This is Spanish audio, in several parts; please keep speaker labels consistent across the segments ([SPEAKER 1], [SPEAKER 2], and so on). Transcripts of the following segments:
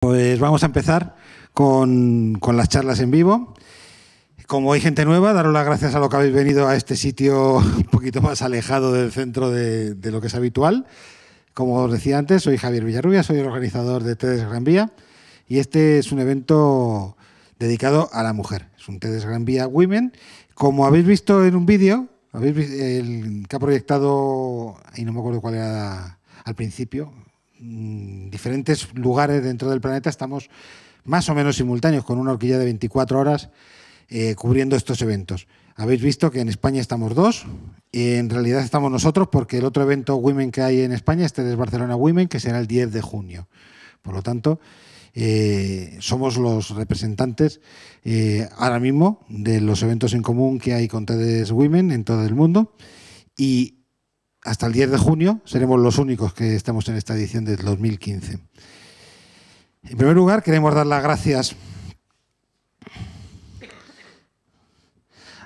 [SPEAKER 1] Pues vamos a empezar con las charlas en vivo. Como hay gente nueva, daros las gracias a lo que habéis venido a este sitio un poquito más alejado del centro de lo que es habitual. Como os decía antes, soy Javier Villarrubia, soy el organizador de TEDx Gran Vía y este es un evento dedicado a la mujer. Es un TEDx Gran Vía Women. Como habéis visto en un vídeo, el que ha proyectado, y no me acuerdo cuál era al principio, diferentes lugares dentro del planeta estamos más o menos simultáneos con una horquilla de 24 horas cubriendo estos eventos. Habéis visto que en España estamos dos y en realidad estamos nosotros porque el otro evento Women que hay en España, este es Barcelona Women, que será el 10 de junio. Por lo tanto, somos los representantes ahora mismo de los eventos en común que hay con TEDx Women en todo el mundo y hasta el 10 de junio seremos los únicos que estamos en esta edición del 2015. En primer lugar, queremos dar las gracias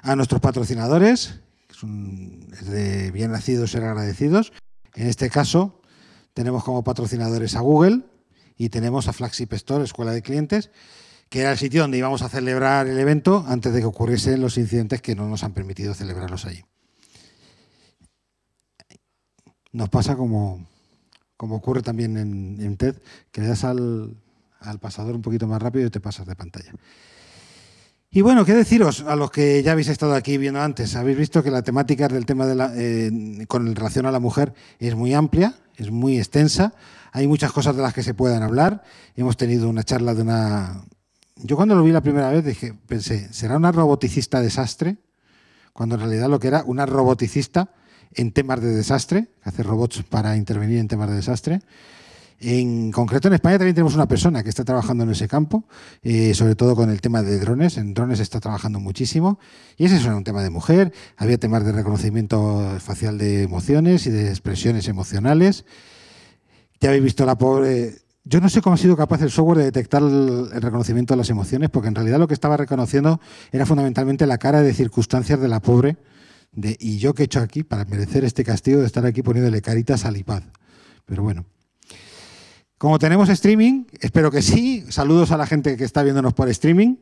[SPEAKER 1] a nuestros patrocinadores. Es de bien nacidos ser agradecidos. En este caso, tenemos como patrocinadores a Google y tenemos a Flagship Store, Escuela de Clientes, que era el sitio donde íbamos a celebrar el evento antes de que ocurriesen los incidentes que no nos han permitido celebrarlos allí. Nos pasa como ocurre también en TED, que le das al pasador un poquito más rápido y te pasas de pantalla. Y bueno, ¿qué deciros a los que ya habéis estado aquí viendo antes? Habéis visto que la temática del tema con relación a la mujer es muy amplia, es muy extensa. Hay muchas cosas de las que se puedan hablar. Hemos tenido una charla de una... Yo cuando lo vi la primera vez pensé, ¿será una roboticista desastre? Cuando en realidad lo que era una roboticista en temas de desastre, que hace robots para intervenir en temas de desastre. En concreto, en España también tenemos una persona que está trabajando en ese campo, sobre todo con el tema de drones. En drones está trabajando muchísimo. Y ese es un tema de mujer. Había temas de reconocimiento facial de emociones y de expresiones emocionales. Ya habéis visto la pobre... Yo no sé cómo ha sido capaz el software de detectar el reconocimiento de las emociones, porque en realidad lo que estaba reconociendo era fundamentalmente la cara de circunstancias de la pobre. ¿Y yo qué he hecho aquí para merecer este castigo de estar aquí poniéndole caritas al iPad? Pero bueno. Como tenemos streaming, espero que sí. Saludos a la gente que está viéndonos por streaming.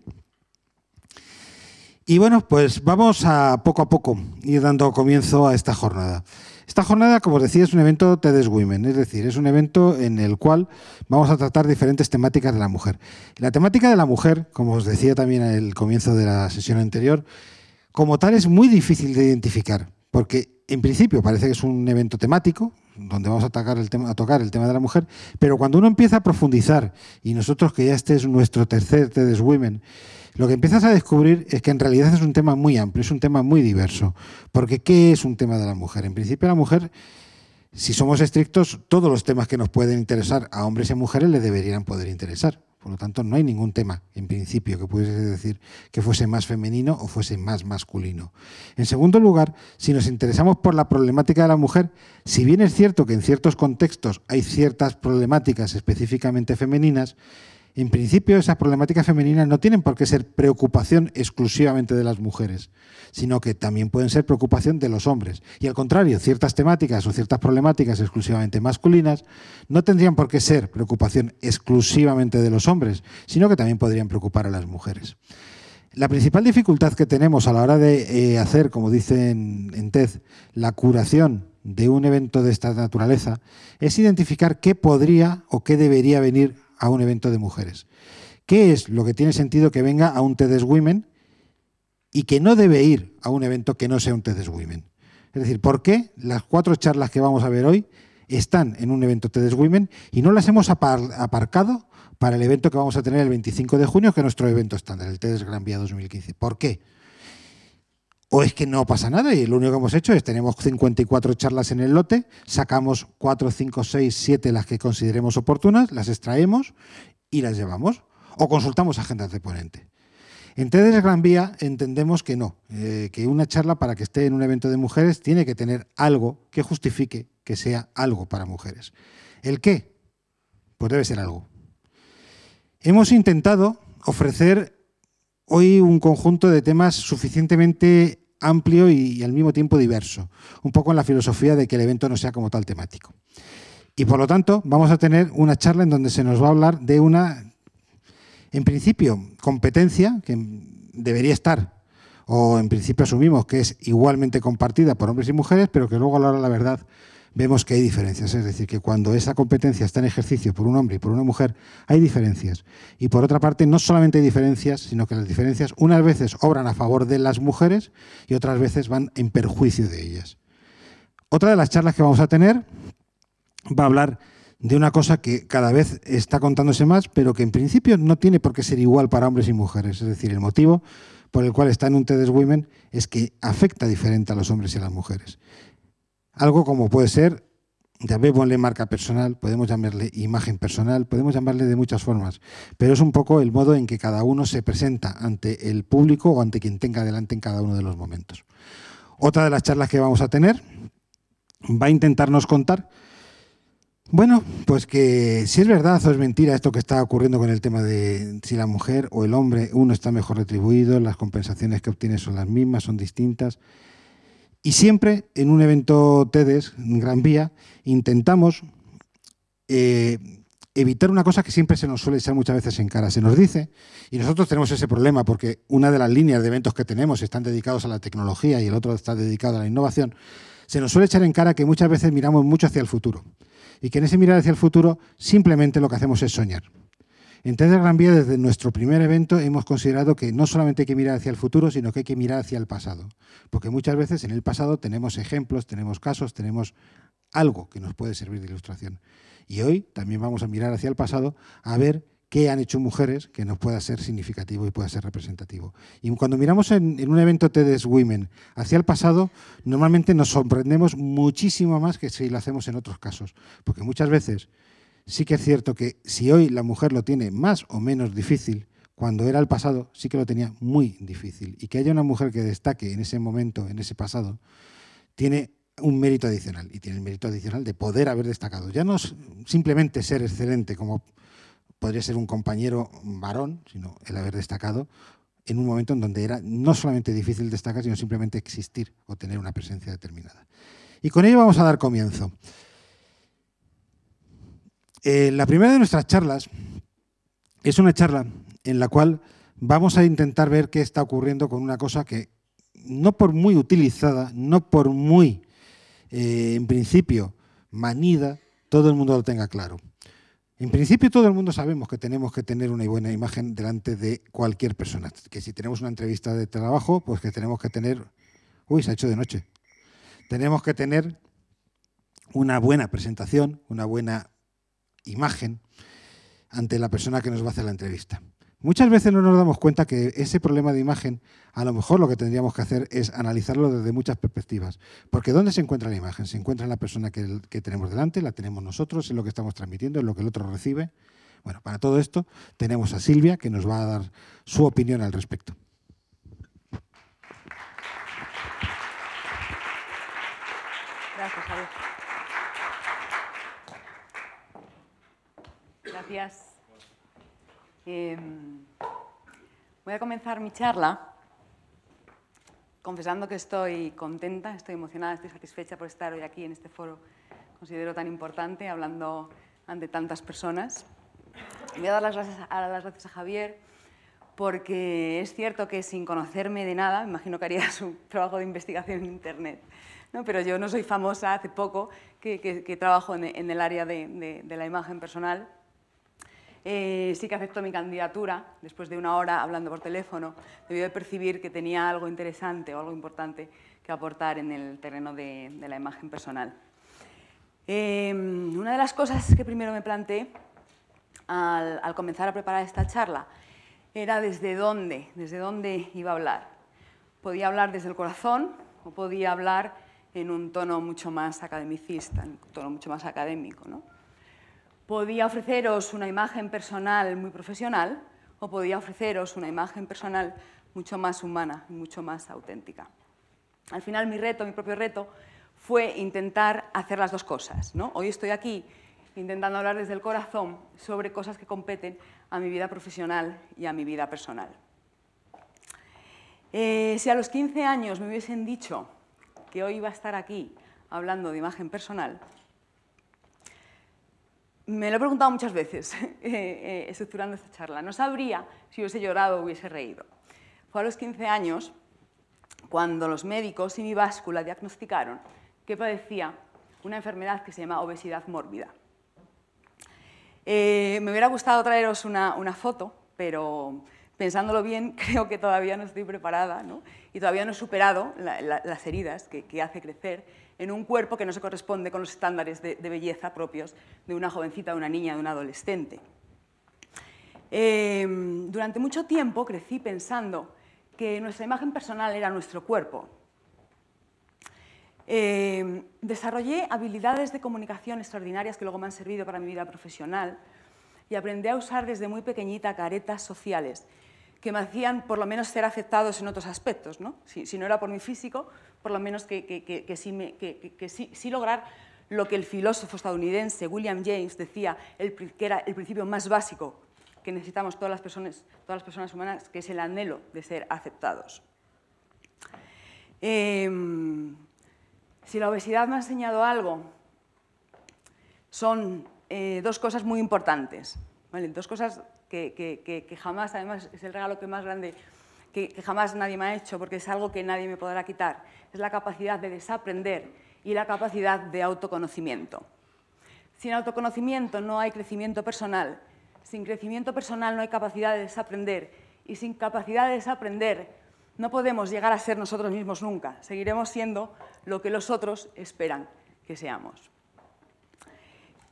[SPEAKER 1] Y bueno, pues vamos a poco ir dando comienzo a esta jornada. Esta jornada, como os decía, es un evento TEDx Women, es decir, es un evento en el cual vamos a tratar diferentes temáticas de la mujer. La temática de la mujer, como os decía también al comienzo de la sesión anterior, como tal es muy difícil de identificar, porque en principio parece que es un evento temático, donde vamos a tocar el tema de la mujer, pero cuando uno empieza a profundizar, y nosotros que ya este es nuestro tercer TEDx Women, lo que empiezas a descubrir es que en realidad es un tema muy amplio, es un tema muy diverso. Porque ¿qué es un tema de la mujer? En principio la mujer, si somos estrictos, todos los temas que nos pueden interesar a hombres y mujeres le deberían poder interesar. Por lo tanto, no hay ningún tema, en principio, que pudiese decir que fuese más femenino o fuese más masculino. En segundo lugar, si nos interesamos por la problemática de la mujer, si bien es cierto que en ciertos contextos hay ciertas problemáticas específicamente femeninas, en principio esas problemáticas femeninas no tienen por qué ser preocupación exclusivamente de las mujeres, sino que también pueden ser preocupación de los hombres. Y al contrario, ciertas temáticas o ciertas problemáticas exclusivamente masculinas no tendrían por qué ser preocupación exclusivamente de los hombres, sino que también podrían preocupar a las mujeres. La principal dificultad que tenemos a la hora de hacer, como dicen en TED, la curación de un evento de esta naturaleza, es identificar qué podría o qué debería venir a un evento de mujeres. ¿Qué es lo que tiene sentido que venga a un TEDx Women y que no debe ir a un evento que no sea un TEDx Women? Es decir, ¿por qué las 4 charlas que vamos a ver hoy están en un evento TEDx Women y no las hemos aparcado para el evento que vamos a tener el 25 de junio, que es nuestro evento estándar, el TEDx Gran Vía 2015? ¿Por qué? ¿O es que no pasa nada y lo único que hemos hecho es tenemos 54 charlas en el lote, sacamos 4, 5, 6, 7 las que consideremos oportunas, las extraemos y las llevamos? ¿O consultamos agendas de ponente? En TEDx Gran Vía entendemos que no, que una charla para que esté en un evento de mujeres tiene que tener algo que justifique que sea algo para mujeres. ¿El qué? Pues debe ser algo. Hemos intentado ofrecer hoy un conjunto de temas suficientemente amplio y al mismo tiempo diverso, un poco en la filosofía de que el evento no sea como tal temático. Y por lo tanto, vamos a tener una charla en donde se nos va a hablar de una, en principio, competencia que debería estar, o en principio asumimos que es igualmente compartida por hombres y mujeres, pero que luego a la hora de la verdad vemos que hay diferencias. Es decir, que cuando esa competencia está en ejercicio por un hombre y por una mujer, hay diferencias. Y por otra parte, no solamente hay diferencias, sino que las diferencias unas veces obran a favor de las mujeres y otras veces van en perjuicio de ellas. Otra de las charlas que vamos a tener va a hablar de una cosa que cada vez está contándose más, pero que en principio no tiene por qué ser igual para hombres y mujeres. Es decir, el motivo por el cual está en un TEDx Women es que afecta diferente a los hombres y a las mujeres. Algo como puede ser, llamémosle marca personal, podemos llamarle imagen personal, podemos llamarle de muchas formas, pero es un poco el modo en que cada uno se presenta ante el público o ante quien tenga delante en cada uno de los momentos. Otra de las charlas que vamos a tener va a intentarnos contar, bueno, pues que si es verdad o es mentira esto que está ocurriendo con el tema de si la mujer o el hombre, uno está mejor retribuido, las compensaciones que obtiene son las mismas, son distintas. Y siempre en un evento TEDx, en Gran Vía, intentamos evitar una cosa que siempre se nos suele echar muchas veces en cara. Se nos dice, y nosotros tenemos ese problema porque una de las líneas de eventos que tenemos están dedicados a la tecnología y el otro está dedicado a la innovación, se nos suele echar en cara que muchas veces miramos mucho hacia el futuro y que en ese mirar hacia el futuro simplemente lo que hacemos es soñar. En TEDx Gran Vía, desde nuestro primer evento, hemos considerado que no solamente hay que mirar hacia el futuro, sino que hay que mirar hacia el pasado. Porque muchas veces en el pasado tenemos ejemplos, tenemos casos, tenemos algo que nos puede servir de ilustración. Y hoy también vamos a mirar hacia el pasado a ver qué han hecho mujeres que nos pueda ser significativo y pueda ser representativo. Y cuando miramos en un evento TEDx Women hacia el pasado, normalmente nos sorprendemos muchísimo más que si lo hacemos en otros casos. Porque muchas veces sí que es cierto que si hoy la mujer lo tiene más o menos difícil, cuando era el pasado sí que lo tenía muy difícil. Y que haya una mujer que destaque en ese momento, en ese pasado, tiene un mérito adicional. Y tiene el mérito adicional de poder haber destacado. Ya no es simplemente ser excelente, como podría ser un compañero varón, sino el haber destacado en un momento en donde era no solamente difícil destacar, sino simplemente existir o tener una presencia determinada. Y con ello vamos a dar comienzo. La primera de nuestras charlas es una charla en la cual vamos a intentar ver qué está ocurriendo con una cosa que, no por muy utilizada, no por muy, en principio, manida, todo el mundo lo tenga claro. En principio, todo el mundo sabemos que tenemos que tener una buena imagen delante de cualquier persona. Que si tenemos una entrevista de trabajo, pues que tenemos que tener... Uy, se ha hecho de noche. Tenemos que tener una buena presentación, una buena imagen ante la persona que nos va a hacer la entrevista. Muchas veces no nos damos cuenta que ese problema de imagen, a lo mejor lo que tendríamos que hacer es analizarlo desde muchas perspectivas. Porque ¿dónde se encuentra la imagen? Se encuentra en la persona que tenemos delante, la tenemos nosotros, en lo que estamos transmitiendo, en lo que el otro recibe. Bueno, para todo esto tenemos a Silvia, que nos va a dar su opinión al respecto.
[SPEAKER 2] Gracias, Javier. Gracias. Voy a comenzar mi charla confesando que estoy contenta, estoy emocionada, estoy satisfecha por estar hoy aquí en este foro, considero tan importante, hablando ante tantas personas. Voy a dar las gracias a Javier porque es cierto que sin conocerme de nada, me imagino que haría su trabajo de investigación en Internet, ¿no? Pero yo no soy famosa, hace poco que trabajo en el área de la imagen personal. Sí que aceptó mi candidatura, después de una hora hablando por teléfono, debió de percibir que tenía algo interesante o algo importante que aportar en el terreno de la imagen personal. Una de las cosas que primero me planteé al comenzar a preparar esta charla era desde dónde iba a hablar. Podía hablar desde el corazón o podía hablar en un tono mucho más academicista, en un tono mucho más académico, ¿no? Podía ofreceros una imagen personal muy profesional o podía ofreceros una imagen personal mucho más humana y mucho más auténtica. Al final mi propio reto, fue intentar hacer las dos cosas, ¿no? Hoy estoy aquí intentando hablar desde el corazón sobre cosas que competen a mi vida profesional y a mi vida personal. Si a los 15 años me hubiesen dicho que hoy iba a estar aquí hablando de imagen personal, Me lo he preguntado muchas veces estructurando esta charla. No sabría si hubiese llorado o hubiese reído. Fue a los 15 años cuando los médicos y mi báscula diagnosticaron que padecía una enfermedad que se llama obesidad mórbida. Me hubiera gustado traeros una foto, pero pensándolo bien, creo que todavía no estoy preparada, ¿no? Y todavía no he superado las heridas que hace crecer en un cuerpo que no se corresponde con los estándares de belleza propios de una jovencita, de una niña, de un adolescente. Durante mucho tiempo crecí pensando que nuestra imagen personal era nuestro cuerpo. Desarrollé habilidades de comunicación extraordinarias que luego me han servido para mi vida profesional y aprendí a usar desde muy pequeñita caretas sociales que me hacían por lo menos ser aceptados en otros aspectos, ¿no? Si no era por mi físico, por lo menos que sí lograr lo que el filósofo estadounidense William James decía que era el principio más básico que necesitamos todas las personas humanas, que es el anhelo de ser aceptados. Si la obesidad me ha enseñado algo, son dos cosas muy importantes, ¿vale? Dos cosas que jamás, además, es el regalo más grande que jamás nadie me ha hecho, porque es algo que nadie me podrá quitar. Es la capacidad de desaprender y la capacidad de autoconocimiento. Sin autoconocimiento no hay crecimiento personal. Sin crecimiento personal no hay capacidad de desaprender. Y sin capacidad de desaprender no podemos llegar a ser nosotros mismos nunca. Seguiremos siendo lo que los otros esperan que seamos.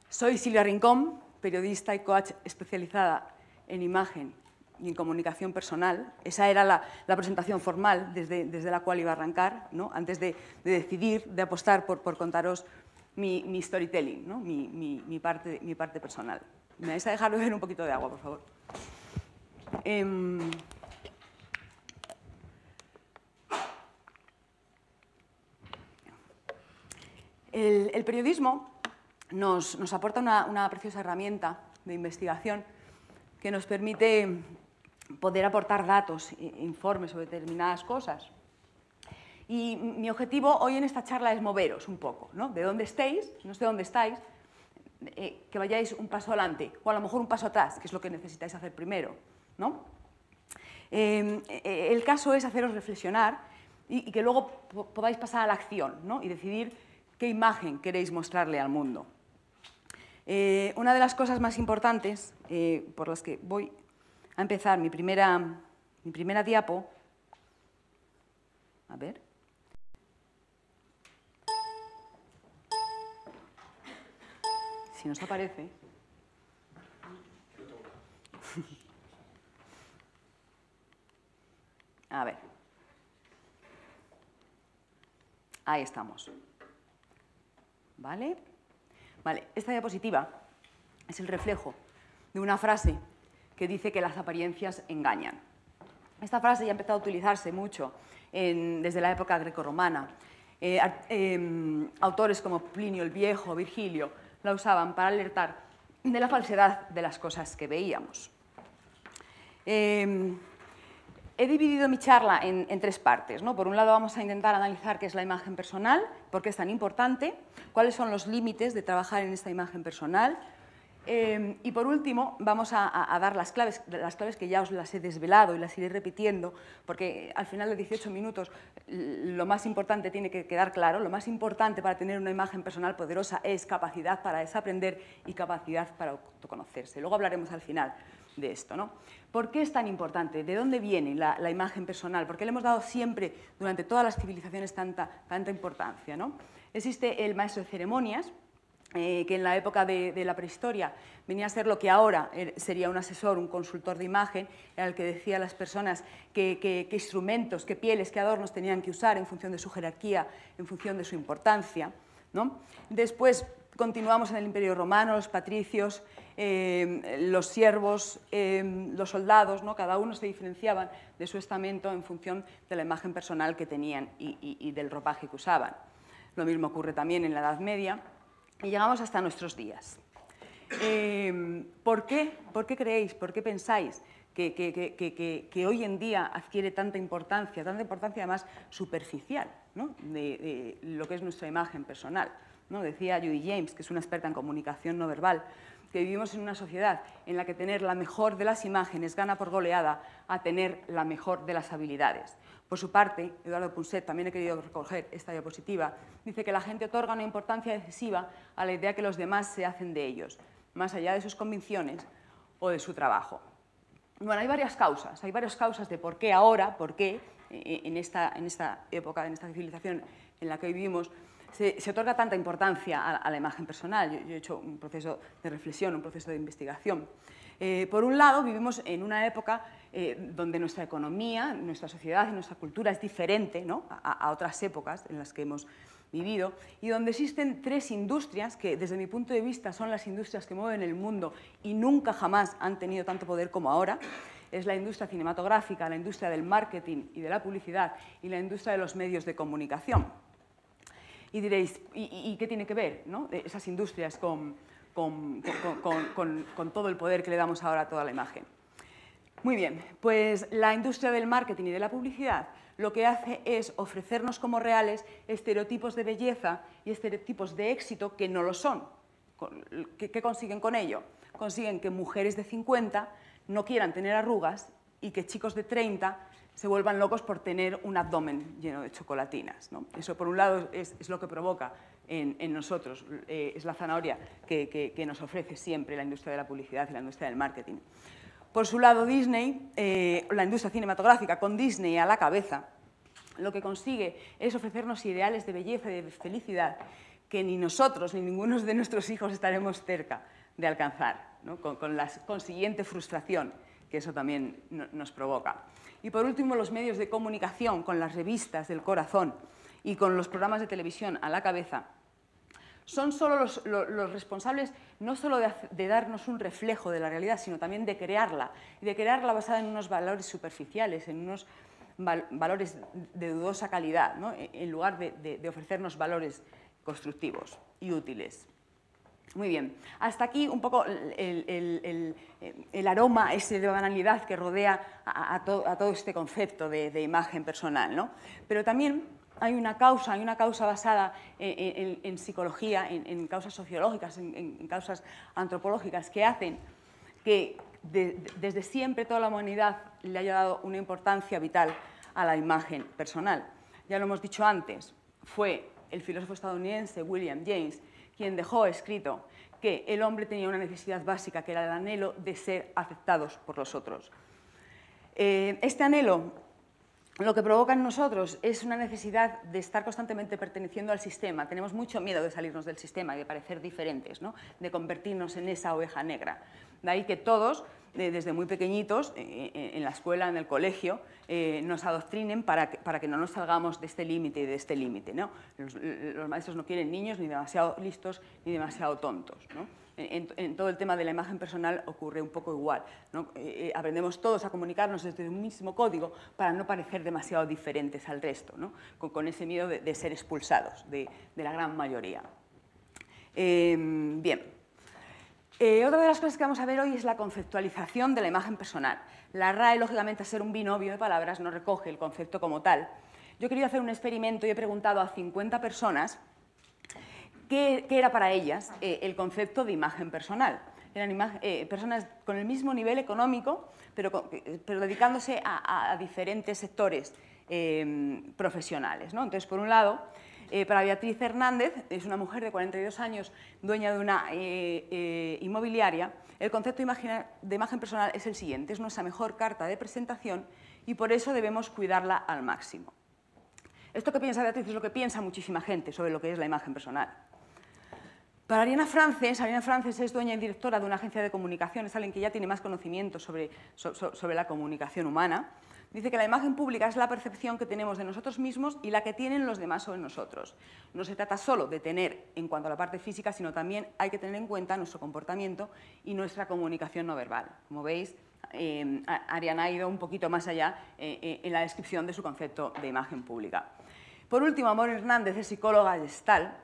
[SPEAKER 2] Soy Silvia Rincón, periodista y coach especializada en imagen y en comunicación personal. Esa era la presentación formal desde la cual iba a arrancar, ¿no? Antes de decidir, de apostar por contaros mi storytelling, ¿no? mi parte personal. ¿Me vais a dejar beber un poquito de agua, por favor? El periodismo nos aporta una preciosa herramienta de investigación que nos permite poder aportar datos e informes sobre determinadas cosas. Y mi objetivo hoy en esta charla es moveros un poco, ¿no? De dónde estéis, no sé dónde estáis, que vayáis un paso adelante o a lo mejor un paso atrás, que es lo que necesitáis hacer primero, ¿no? El caso es haceros reflexionar y que luego podáis pasar a la acción, ¿no? Y decidir qué imagen queréis mostrarle al mundo. Una de las cosas más importantes por las que voy a empezar mi primera diapo, a ver, si nos aparece. A ver. Ahí estamos. ¿Vale? Vale, esta diapositiva es el reflejo de una frase que dice que las apariencias engañan. Esta frase ya ha empezado a utilizarse mucho desde la época grecorromana. Autores como Plinio el Viejo, Virgilio, la usaban para alertar de la falsedad de las cosas que veíamos. He dividido mi charla en tres partes, ¿no? Por un lado vamos a intentar analizar qué es la imagen personal, por qué es tan importante, cuáles son los límites de trabajar en esta imagen personal y por último vamos a dar las claves que ya os las he desvelado y las iré repitiendo porque al final de 18 minutos lo más importante tiene que quedar claro. Lo más importante para tener una imagen personal poderosa es capacidad para desaprender y capacidad para autoconocerse. Luego hablaremos al final de esto, ¿no? ¿Por qué es tan importante? ¿De dónde viene la imagen personal? ¿Por qué le hemos dado siempre, durante todas las civilizaciones, tanta importancia, ¿no? Existe el maestro de ceremonias, que en la época de la prehistoria venía a ser lo que ahora sería un asesor, un consultor de imagen, era el que decía a las personas qué instrumentos, qué pieles, qué adornos tenían que usar en función de su jerarquía, en función de su importancia, ¿no? Después continuamos en el Imperio Romano, los patricios, los siervos, los soldados, ¿no? Cada uno se diferenciaban de su estamento en función de la imagen personal que tenían y del ropaje que usaban. Lo mismo ocurre también en la Edad Media y llegamos hasta nuestros días. ¿Por qué creéis, por qué pensáis que hoy en día adquiere tanta importancia además superficial, ¿no? de lo que es nuestra imagen personal, ¿no? Decía Judy James, que es una experta en comunicación no verbal, que vivimos en una sociedad en la que tener la mejor de las imágenes gana por goleada a tener la mejor de las habilidades. Por su parte, Eduardo Punset, también he querido recoger esta diapositiva, dice que la gente otorga una importancia excesiva a la idea que los demás se hacen de ellos, más allá de sus convicciones o de su trabajo. Bueno, hay varias causas de por qué ahora, por qué en esta época, en esta civilización en la que hoy vivimos, se otorga tanta importancia a la imagen personal. Yo he hecho un proceso de reflexión, un proceso de investigación. Por un lado, vivimos en una época donde nuestra economía, nuestra sociedad y nuestra cultura es diferente, ¿no?, a otras épocas en las que hemos vivido, y donde existen tres industrias que, desde mi punto de vista, son las industrias que mueven el mundo y nunca jamás han tenido tanto poder como ahora. Es la industria cinematográfica, la industria del marketing y de la publicidad y la industria de los medios de comunicación. Y diréis, ¿y qué tiene que ver, ¿no?, esas industrias con todo el poder que le damos ahora a toda la imagen? Muy bien, pues la industria del marketing y de la publicidad lo que hace es ofrecernos como reales estereotipos de belleza y estereotipos de éxito que no lo son. ¿Qué consiguen con ello? Consiguen que mujeres de 50 no quieran tener arrugas y que chicos de 30 se vuelvan locos por tener un abdomen lleno de chocolatinas, ¿no? Eso, por un lado, es lo que provoca en nosotros, es la zanahoria que nos ofrece siempre la industria de la publicidad y la industria del marketing. Por su lado, Disney, la industria cinematográfica, con Disney a la cabeza, lo que consigue es ofrecernos ideales de belleza y de felicidad que ni nosotros ni ninguno de nuestros hijos estaremos cerca de alcanzar, ¿no?, con la consiguiente frustración que eso también nos provoca. Y por último, los medios de comunicación, con las revistas del corazón y con los programas de televisión a la cabeza, son solo los responsables no solo de darnos un reflejo de la realidad, sino también de crearla, y de crearla basada en unos valores superficiales, en unos valores de dudosa calidad, ¿no?, en lugar de ofrecernos valores constructivos y útiles. Muy bien, hasta aquí un poco el aroma ese de banalidad que rodea a todo este concepto de imagen personal, ¿no? Pero también hay una causa basada en psicología, en causas sociológicas, en causas antropológicas que hacen que desde siempre toda la humanidad le haya dado una importancia vital a la imagen personal. Ya lo hemos dicho antes, fue el filósofo estadounidense William James quien dejó escrito que el hombre tenía una necesidad básica, que era el anhelo de ser aceptados por los otros. Este anhelo lo que provoca en nosotros es una necesidad de estar constantemente perteneciendo al sistema. Tenemos mucho miedo de salirnos del sistema y de parecer diferentes, ¿no?, de convertirnos en esa oveja negra. De ahí que todos, desde muy pequeñitos, en la escuela, en el colegio, nos adoctrinen para que no nos salgamos de este límite y de este límite, ¿no? Los maestros no quieren niños ni demasiado listos ni demasiado tontos, ¿no? En todo el tema de la imagen personal ocurre un poco igual, ¿no? Aprendemos todos a comunicarnos desde un mismo código para no parecer demasiado diferentes al resto, ¿no?, con ese miedo de ser expulsados de la gran mayoría. Bien. Otra de las cosas que vamos a ver hoy es la conceptualización de la imagen personal. La RAE, lógicamente, al ser un binomio de palabras, no recoge el concepto como tal. Yo he querido hacer un experimento y he preguntado a 50 personas qué era para ellas el concepto de imagen personal. Eran personas con el mismo nivel económico, pero dedicándose a diferentes sectores profesionales, ¿no? Entonces, por un lado, para Beatriz Hernández, es una mujer de 42 años, dueña de una inmobiliaria, el concepto de imagen personal es el siguiente: es nuestra mejor carta de presentación y por eso debemos cuidarla al máximo. Esto que piensa Beatriz es lo que piensa muchísima gente sobre lo que es la imagen personal. Para Ariana Frances es dueña y directora de una agencia de comunicación, es alguien que ya tiene más conocimiento sobre la comunicación humana. Dice que la imagen pública es la percepción que tenemos de nosotros mismos y la que tienen los demás sobre nosotros. No se trata solo de tener en cuanto a la parte física, sino también hay que tener en cuenta nuestro comportamiento y nuestra comunicación no verbal. Como veis, Ariana ha ido un poquito más allá en la descripción de su concepto de imagen pública. Por último, Amor Hernández es psicóloga gestal,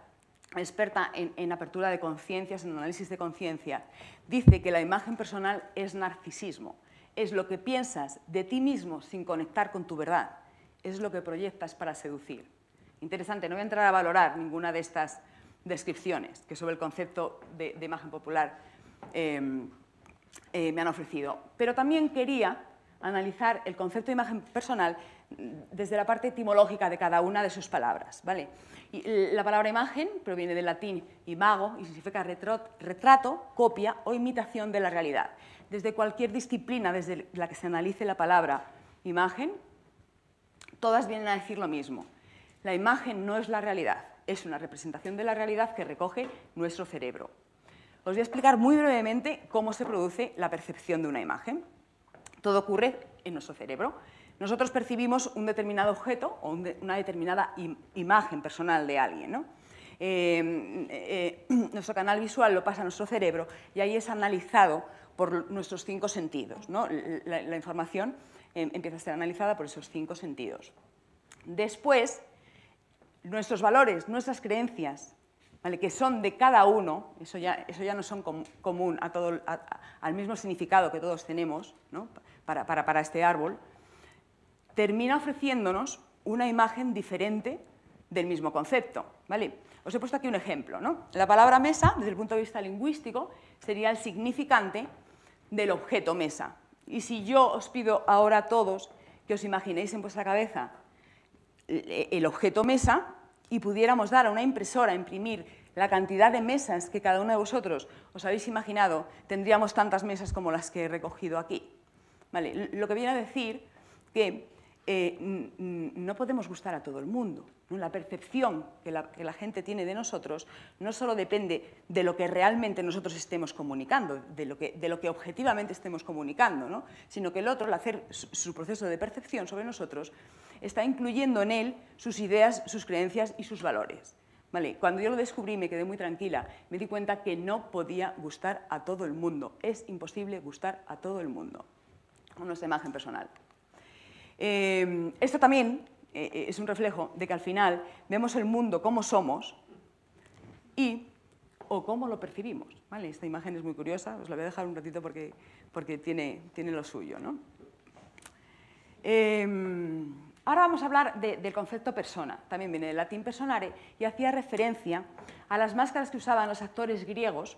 [SPEAKER 2] experta en apertura de conciencias, en análisis de conciencia. Dice que la imagen personal es narcisismo. Es lo que piensas de ti mismo sin conectar con tu verdad. Es lo que proyectas para seducir. Interesante, no voy a entrar a valorar ninguna de estas descripciones que sobre el concepto de imagen popular me han ofrecido. Pero también quería analizar el concepto de imagen personal desde la parte etimológica de cada una de sus palabras, ¿vale? Y la palabra imagen proviene del latín imago y significa retrato, copia o imitación de la realidad. Desde cualquier disciplina desde la que se analice la palabra imagen, todas vienen a decir lo mismo. La imagen no es la realidad, es una representación de la realidad que recoge nuestro cerebro. Os voy a explicar muy brevemente cómo se produce la percepción de una imagen. Todo ocurre en nuestro cerebro. Nosotros percibimos un determinado objeto o una determinada imagen personal de alguien, ¿no? Nuestro canal visual lo pasa a nuestro cerebro y ahí es analizado por nuestros 5 sentidos, ¿no? La información empieza a ser analizada por esos 5 sentidos. Después, nuestros valores, nuestras creencias, ¿vale?, que son de cada uno, eso ya no son común al mismo significado que todos tenemos, ¿no?, para este árbol, termina ofreciéndonos una imagen diferente del mismo concepto, ¿vale? Os he puesto aquí un ejemplo, ¿no? La palabra mesa, desde el punto de vista lingüístico, sería el significante del objeto mesa. Y si yo os pido ahora a todos que os imaginéis en vuestra cabeza el objeto mesa y pudiéramos dar a una impresora, imprimir la cantidad de mesas que cada uno de vosotros os habéis imaginado, tendríamos tantas mesas como las que he recogido aquí, ¿vale? Lo que viene a decir que no podemos gustar a todo el mundo, ¿no? La percepción que la gente tiene de nosotros no solo depende de lo que realmente nosotros estemos comunicando, de lo que objetivamente estemos comunicando, ¿no?, sino que el otro, al hacer su proceso de percepción sobre nosotros, está incluyendo en él sus ideas, sus creencias y sus valores, ¿vale? Cuando yo lo descubrí me quedé muy tranquila, me di cuenta que no podía gustar a todo el mundo, es imposible gustar a todo el mundo con nuestra imagen personal. Esto también es un reflejo de que al final vemos el mundo como somos o cómo lo percibimos, ¿vale? Esta imagen es muy curiosa, os la voy a dejar un ratito porque tiene lo suyo, ¿no? Ahora vamos a hablar del concepto persona, también viene del latín personare y hacía referencia a las máscaras que usaban los actores griegos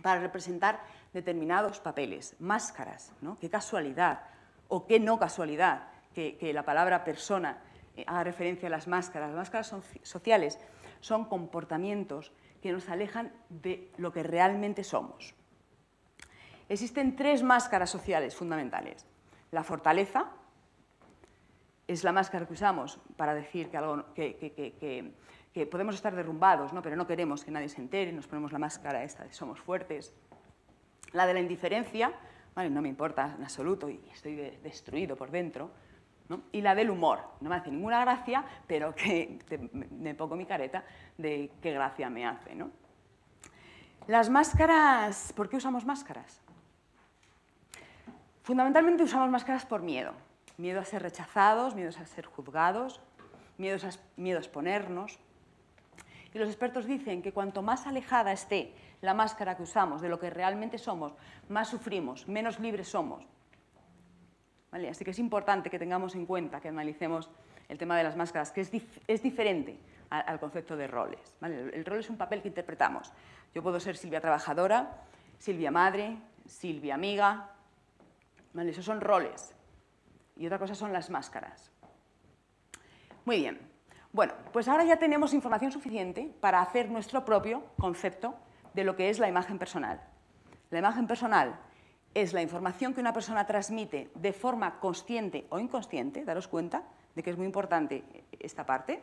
[SPEAKER 2] para representar determinados papeles, máscaras, ¿no? Qué casualidad o qué no casualidad que la palabra persona haga referencia a las máscaras. Las máscaras sociales son comportamientos que nos alejan de lo que realmente somos. Existen 3 máscaras sociales fundamentales. La fortaleza es la máscara que usamos para decir que podemos estar derrumbados, ¿no?, pero no queremos que nadie se entere, nos ponemos la máscara esta de somos fuertes. La de la indiferencia, ¿vale?, no me importa en absoluto y estoy destruido por dentro, ¿no? Y la del humor, no me hace ninguna gracia, pero que me pongo mi careta de qué gracia me hace, ¿no? Las máscaras, ¿por qué usamos máscaras? Fundamentalmente usamos máscaras por miedo. Miedo a ser rechazados, miedo a ser juzgados, miedo a exponernos. Y los expertos dicen que cuanto más alejada esté la máscara que usamos de lo que realmente somos, más sufrimos, menos libres somos. ¿Vale? Así que es importante que tengamos en cuenta, que analicemos el tema de las máscaras, que es diferente al concepto de roles, ¿vale? El rol es un papel que interpretamos. Yo puedo ser Silvia trabajadora, Silvia madre, Silvia amiga, ¿vale? Esos son roles. Y otra cosa son las máscaras. Muy bien. Bueno, pues ahora ya tenemos información suficiente para hacer nuestro propio concepto de lo que es la imagen personal. La imagen personal es la información que una persona transmite de forma consciente o inconsciente, daros cuenta de que es muy importante esta parte,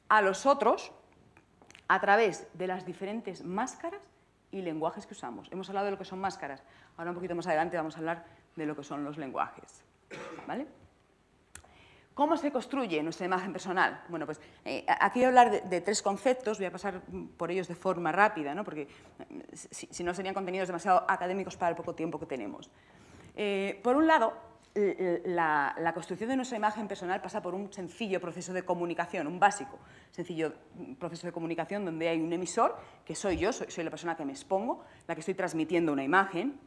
[SPEAKER 2] a los otros a través de las diferentes máscaras y lenguajes que usamos. Hemos hablado de lo que son máscaras, ahora un poquito más adelante vamos a hablar de lo que son los lenguajes, ¿vale? ¿Cómo se construye nuestra imagen personal? Bueno, pues aquí voy a hablar de 3 conceptos, voy a pasar por ellos de forma rápida, ¿no?, porque si no serían contenidos demasiado académicos para el poco tiempo que tenemos. Por un lado, la construcción de nuestra imagen personal pasa por un sencillo proceso de comunicación, un básico sencillo proceso de comunicación donde hay un emisor, que soy yo, soy la persona que me expongo, la que estoy transmitiendo una imagen.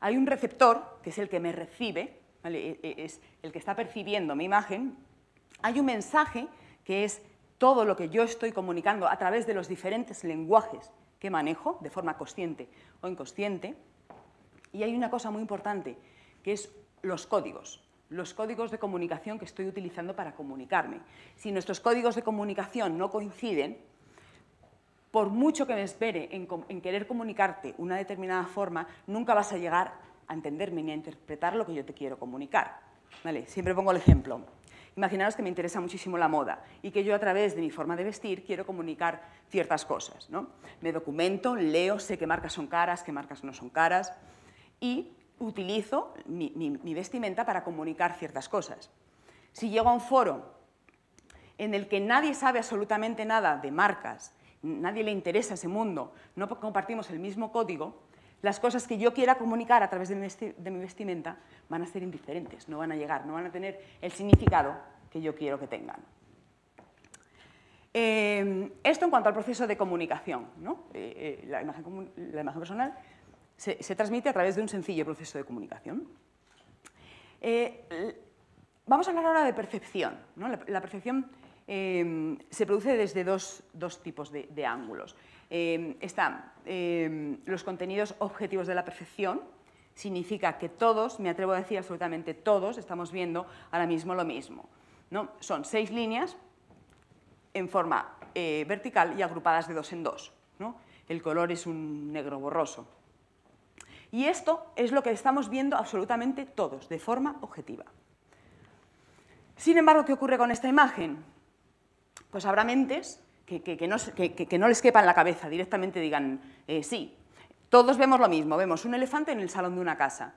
[SPEAKER 2] Hay un receptor, que es el que me recibe, ¿vale?, es el que está percibiendo mi imagen. Hay un mensaje, que es todo lo que yo estoy comunicando a través de los diferentes lenguajes que manejo de forma consciente o inconsciente. Y hay una cosa muy importante, que es los códigos de comunicación que estoy utilizando para comunicarme. Si nuestros códigos de comunicación no coinciden, por mucho que me espere en querer comunicarte una determinada forma, nunca vas a llegar a entenderme ni a interpretar lo que yo te quiero comunicar. ¿Vale? Siempre pongo el ejemplo. Imaginaos que me interesa muchísimo la moda y que yo a través de mi forma de vestir quiero comunicar ciertas cosas, ¿no? Me documento, leo, sé qué marcas son caras, qué marcas no son caras y utilizo mi vestimenta para comunicar ciertas cosas. Si llego a un foro en el que nadie sabe absolutamente nada de marcas, nadie le interesa ese mundo, no compartimos el mismo código, las cosas que yo quiera comunicar a través de mi vestimenta van a ser indiferentes, no van a llegar, no van a tener el significado que yo quiero que tengan. Esto en cuanto al proceso de comunicación, ¿no? La imagen personal se transmite a través de un sencillo proceso de comunicación. Vamos a hablar ahora de percepción, ¿no? La percepción se produce desde dos tipos de ángulos. Están los contenidos objetivos de la percepción, significa que todos, me atrevo a decir absolutamente todos, estamos viendo ahora mismo lo mismo, ¿no? Son 6 líneas en forma vertical y agrupadas de 2 en 2, ¿no? El color es un negro borroso. Y esto es lo que estamos viendo absolutamente todos, de forma objetiva. Sin embargo, ¿qué ocurre con esta imagen? Pues habrá mentes que no les quepa en la cabeza, directamente digan, sí, todos vemos lo mismo, vemos un elefante en el salón de una casa,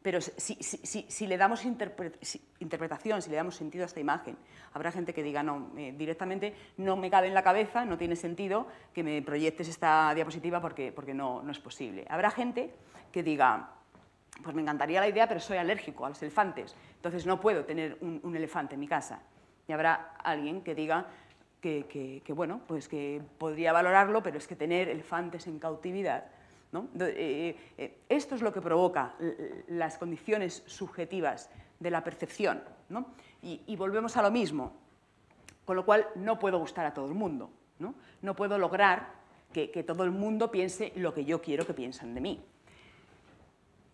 [SPEAKER 2] pero si le damos interpretación, si le damos sentido a esta imagen, habrá gente que diga, no, directamente no me cabe en la cabeza, no tiene sentido que me proyectes esta diapositiva porque no es posible. Habrá gente que diga, pues me encantaría la idea, pero soy alérgico a los elefantes, entonces no puedo tener un elefante en mi casa. Y habrá alguien que diga bueno, pues que podría valorarlo, pero es que tener elefantes en cautividad, ¿no? Esto es lo que provoca las condiciones subjetivas de la percepción, ¿no? Y volvemos a lo mismo, con lo cual no puedo gustar a todo el mundo, ¿no? No puedo lograr que todo el mundo piense lo que yo quiero que piensen de mí.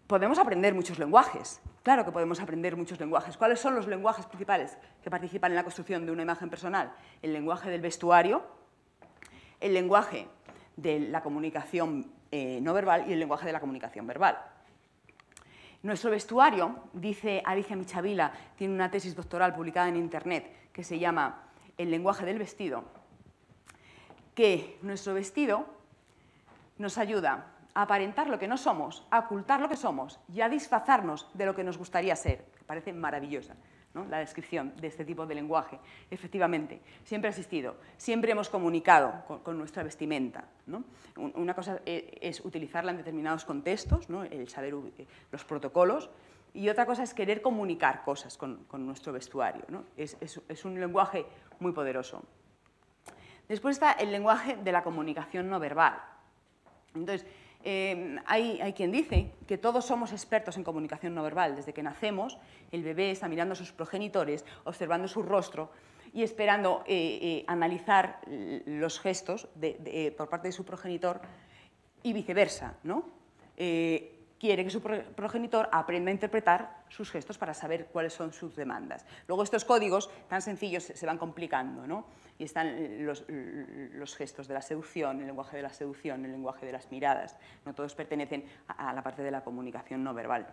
[SPEAKER 2] Podemos aprender muchos lenguajes, claro que podemos aprender muchos lenguajes. ¿Cuáles son los lenguajes principales que participan en la construcción de una imagen personal? El lenguaje del vestuario, el lenguaje de la comunicación no verbal y el lenguaje de la comunicación verbal. Nuestro vestuario, dice Alicia Michavila, tiene una tesis doctoral publicada en Internet que se llama El lenguaje del vestido, que nuestro vestido nos ayuda a aparentar lo que no somos, a ocultar lo que somos y a disfrazarnos de lo que nos gustaría ser. Me parece maravillosa, ¿no? La descripción de este tipo de lenguaje. Efectivamente, siempre ha existido, siempre hemos comunicado con nuestra vestimenta, ¿no? Una cosa es utilizarla en determinados contextos, ¿no? El saber los protocolos, y otra cosa es querer comunicar cosas con nuestro vestuario, ¿no? Es un lenguaje muy poderoso. Después está el lenguaje de la comunicación no verbal. Entonces, hay quien dice que todos somos expertos en comunicación no verbal. Desde que nacemos, el bebé está mirando a sus progenitores, observando su rostro y esperando analizar los gestos por parte de su progenitor y viceversa, ¿no? Quiere que su progenitor aprenda a interpretar sus gestos para saber cuáles son sus demandas. Luego estos códigos tan sencillos se van complicando, ¿no? Y están los gestos de la seducción, el lenguaje de la seducción, el lenguaje de las miradas. No todos pertenecen a la parte de la comunicación no verbal.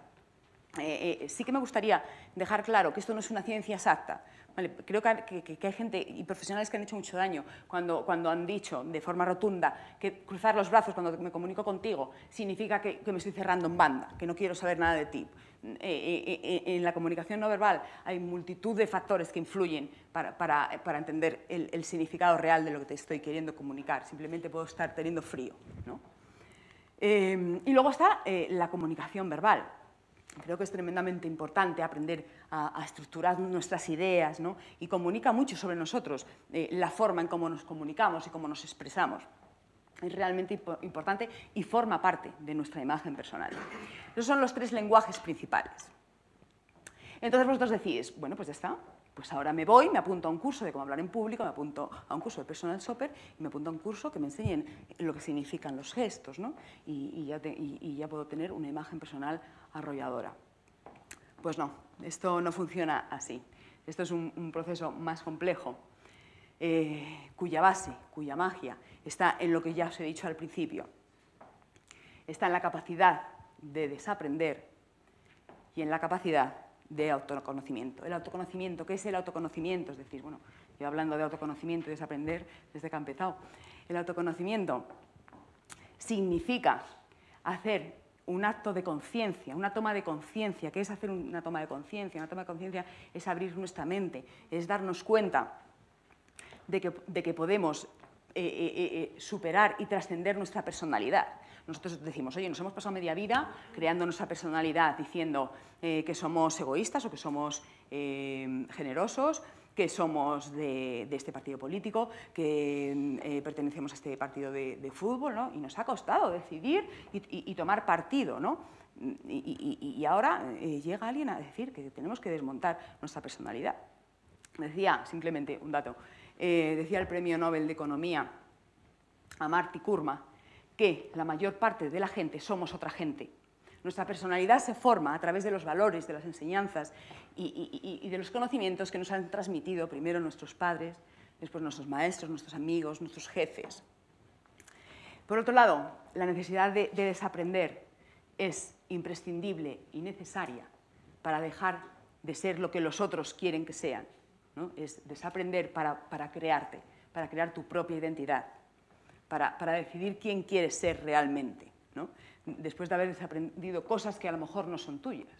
[SPEAKER 2] Sí que me gustaría dejar claro que esto no es una ciencia exacta. Vale, creo que hay gente y profesionales que han hecho mucho daño cuando han dicho de forma rotunda que cruzar los brazos cuando me comunico contigo significa que me estoy cerrando en banda, que no quiero saber nada de ti. En la comunicación no verbal hay multitud de factores que influyen para entender el significado real de lo que te estoy queriendo comunicar. Simplemente puedo estar teniendo frío, ¿no? Y luego está la comunicación verbal. Creo que es tremendamente importante aprender a estructurar nuestras ideas, ¿no? Y comunica mucho sobre nosotros la forma en cómo nos comunicamos y cómo nos expresamos. Es realmente importante y forma parte de nuestra imagen personal. Esos son los 3 lenguajes principales. Entonces vosotros decís, bueno, pues ya está, Pues ahora me voy, me apunto a un curso de cómo hablar en público, me apunto a un curso de personal shopper y me apunto a un curso que me enseñen lo que significan los gestos, ¿no? Y ya puedo tener una imagen personal arrolladora. Pues no, esto no funciona así. Esto es un proceso más complejo, cuya base, cuya magia, está en lo que ya os he dicho al principio. Está en la capacidad de desaprender y en la capacidad de autoconocimiento. El autoconocimiento, ¿qué es el autoconocimiento? Es decir, bueno, yo hablando de autoconocimiento y desaprender desde que ha empezado. El autoconocimiento significa hacer un acto de conciencia, una toma de conciencia. ¿Qué es hacer una toma de conciencia? Una toma de conciencia es abrir nuestra mente, es darnos cuenta de que podemos superar y trascender nuestra personalidad. Nosotros decimos, oye, nos hemos pasado media vida creando nuestra personalidad, diciendo que somos egoístas o que somos generosos, que somos de este partido político, que pertenecemos a este partido de fútbol, ¿no? Y nos ha costado decidir y tomar partido, ¿no? Y ahora llega alguien a decir que tenemos que desmontar nuestra personalidad. Decía, simplemente un dato, decía el Premio Nobel de Economía, Amartya Kurma, que la mayor parte de la gente somos otra gente. Nuestra personalidad se forma a través de los valores, de las enseñanzas y de los conocimientos que nos han transmitido primero nuestros padres, después nuestros maestros, nuestros amigos, nuestros jefes. Por otro lado, la necesidad de desaprender es imprescindible y necesaria para dejar de ser lo que los otros quieren que sean, ¿no? Es desaprender para crearte, para crear tu propia identidad, para decidir quién quieres ser realmente, ¿no? Después de haber desaprendido cosas que a lo mejor no son tuyas,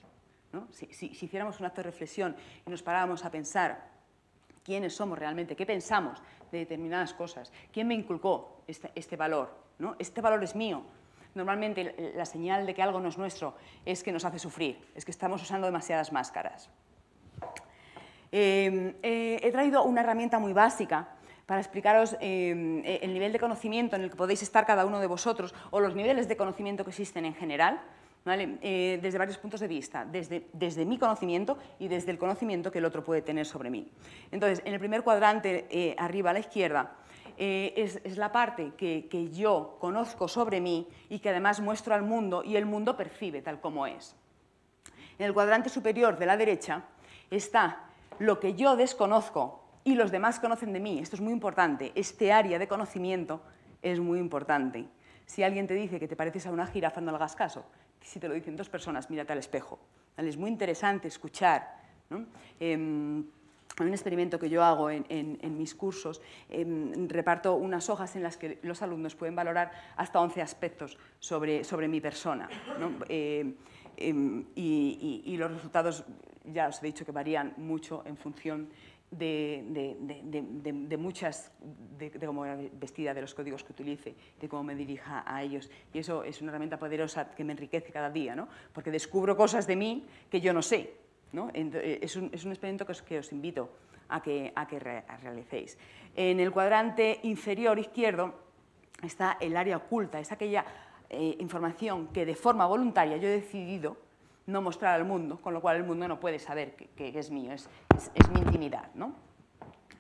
[SPEAKER 2] ¿no? Si hiciéramos un acto de reflexión y nos paráramos a pensar quiénes somos realmente, qué pensamos de determinadas cosas, quién me inculcó este valor, ¿no? Este valor es mío. Normalmente la señal de que algo no es nuestro es que nos hace sufrir, es que estamos usando demasiadas máscaras. He traído una herramienta muy básica para explicaros el nivel de conocimiento en el que podéis estar cada uno de vosotros o los niveles de conocimiento que existen en general, ¿vale? Desde varios puntos de vista, desde mi conocimiento y desde el conocimiento que el otro puede tener sobre mí. Entonces, en el primer cuadrante, arriba a la izquierda, es la parte que yo conozco sobre mí y que además muestro al mundo y el mundo percibe tal como es. En el cuadrante superior de la derecha está lo que yo desconozco y los demás conocen de mí. Esto es muy importante. Este área de conocimiento es muy importante. Si alguien te dice que te pareces a una jirafa, no le hagas caso. Si te lo dicen dos personas, mírate al espejo. ¿Vale? Es muy interesante escuchar, ¿no? Un experimento que yo hago en mis cursos, reparto unas hojas en las que los alumnos pueden valorar hasta 11 aspectos sobre mi persona, ¿no? Y los resultados, ya os he dicho que varían mucho en función de muchas, de cómo era vestida, de los códigos que utilice, de cómo me dirija a ellos. Y eso es una herramienta poderosa que me enriquece cada día, ¿no? Porque descubro cosas de mí que yo no sé, ¿no? Es un experimento que os invito a que realicéis. En el cuadrante inferior izquierdo está el área oculta, es aquella información que de forma voluntaria yo he decidido no mostrar al mundo, con lo cual el mundo no puede saber que es mío, es mi intimidad, ¿no?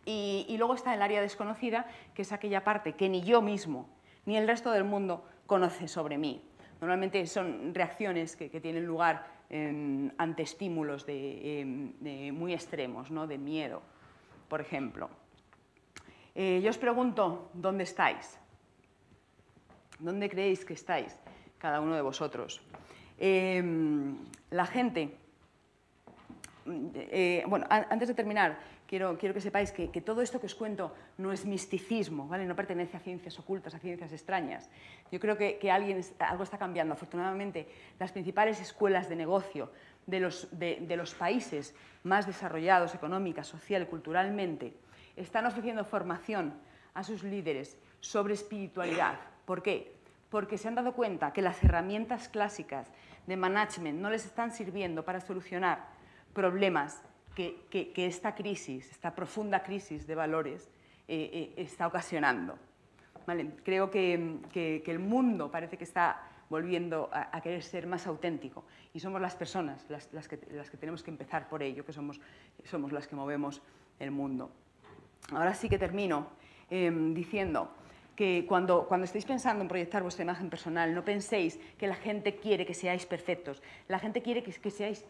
[SPEAKER 2] Y luego está el área desconocida, que es aquella parte que ni yo mismo ni el resto del mundo conoce sobre mí. Normalmente son reacciones que tienen lugar ante estímulos muy extremos, ¿no? De miedo, por ejemplo. Yo os pregunto, ¿dónde estáis? ¿Dónde creéis que estáis cada uno de vosotros? La gente, bueno, antes de terminar, quiero que sepáis que todo esto que os cuento no es misticismo, ¿vale? No pertenece a ciencias ocultas, a ciencias extrañas. Yo creo que algo está cambiando. Afortunadamente, las principales escuelas de negocio de los países más desarrollados económica, social y culturalmente están ofreciendo formación a sus líderes sobre espiritualidad. ¿Por qué? Porque se han dado cuenta que las herramientas clásicas de management no les están sirviendo para solucionar problemas que esta crisis, esta profunda crisis de valores, está ocasionando. ¿Vale? Creo que el mundo parece que está volviendo a querer ser más auténtico. Y somos las personas las que tenemos que empezar por ello, que somos las que movemos el mundo. Ahora sí que termino diciendo que cuando estéis pensando en proyectar vuestra imagen personal, no penséis que la gente quiere que seáis perfectos. La gente quiere que seáis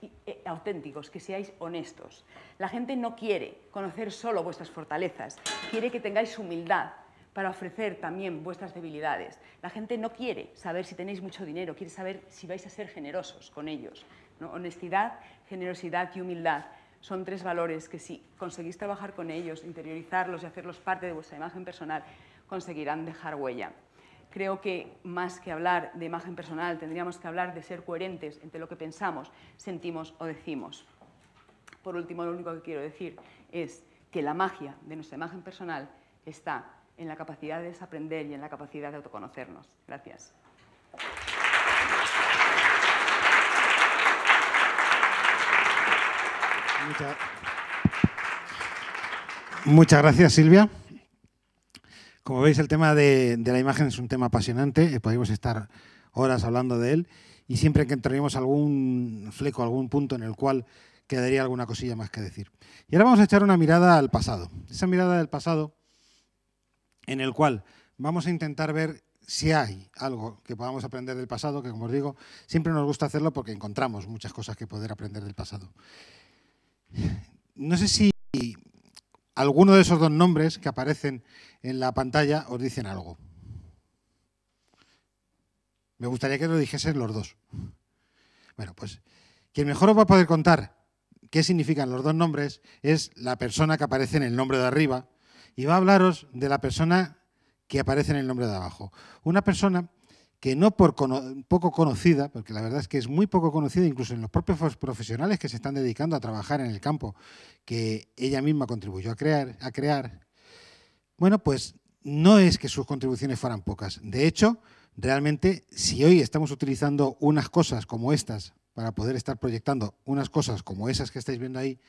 [SPEAKER 2] auténticos, que seáis honestos. La gente no quiere conocer solo vuestras fortalezas, quiere que tengáis humildad para ofrecer también vuestras debilidades. La gente no quiere saber si tenéis mucho dinero, quiere saber si vais a ser generosos con ellos, ¿no? Honestidad, generosidad y humildad son 3 valores que si conseguís trabajar con ellos, interiorizarlos y hacerlos parte de vuestra imagen personal, conseguirán dejar huella. Creo que más que hablar de imagen personal, tendríamos que hablar de ser coherentes entre lo que pensamos, sentimos o decimos. Por último, lo único que quiero decir es que la magia de nuestra imagen personal está en la capacidad de desaprender y en la capacidad de autoconocernos. Gracias.
[SPEAKER 1] Muchas gracias, Silvia. Como veis, el tema de la imagen es un tema apasionante, podemos estar horas hablando de él y siempre que encontremos algún fleco, algún punto en el cual quedaría alguna cosilla más que decir. Y ahora vamos a echar una mirada al pasado. Esa mirada del pasado en el cual vamos a intentar ver si hay algo que podamos aprender del pasado, que como os digo, siempre nos gusta hacerlo porque encontramos muchas cosas que poder aprender del pasado. No sé si alguno de esos 2 nombres que aparecen en la pantalla os dicen algo. Me gustaría que lo dijesen los 2. Bueno, pues quien mejor os va a poder contar qué significan los 2 nombres es la persona que aparece en el nombre de arriba y va a hablaros de la persona que aparece en el nombre de abajo. Una persona que no por poco conocida, porque la verdad es que es muy poco conocida, incluso en los propios profesionales que se están dedicando a trabajar en el campo que ella misma contribuyó a crear, bueno, pues no es que sus contribuciones fueran pocas. De hecho, realmente, si hoy estamos utilizando unas cosas como estas para poder estar proyectando unas cosas como esas que estáis viendo ahí,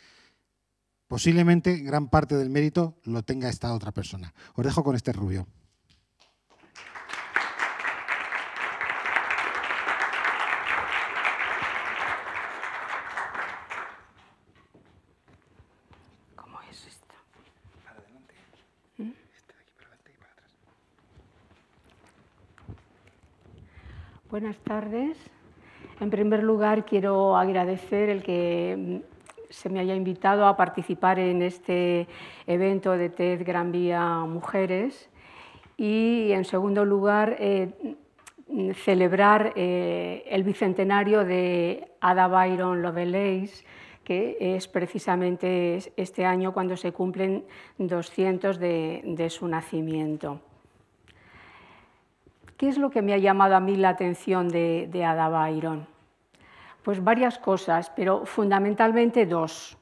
[SPEAKER 1] posiblemente gran parte del mérito lo tenga esta otra persona. Os dejo con este rubio.
[SPEAKER 3] Buenas tardes. En primer lugar, quiero agradecer el que se me haya invitado a participar en este evento de TED Gran Vía Mujeres y, en segundo lugar, celebrar el bicentenario de Ada Byron Lovelace, que es precisamente este año cuando se cumplen 200 de su nacimiento. ¿Qué es lo que me ha llamado a mí la atención de Ada Byron? Pues varias cosas, pero fundamentalmente 2.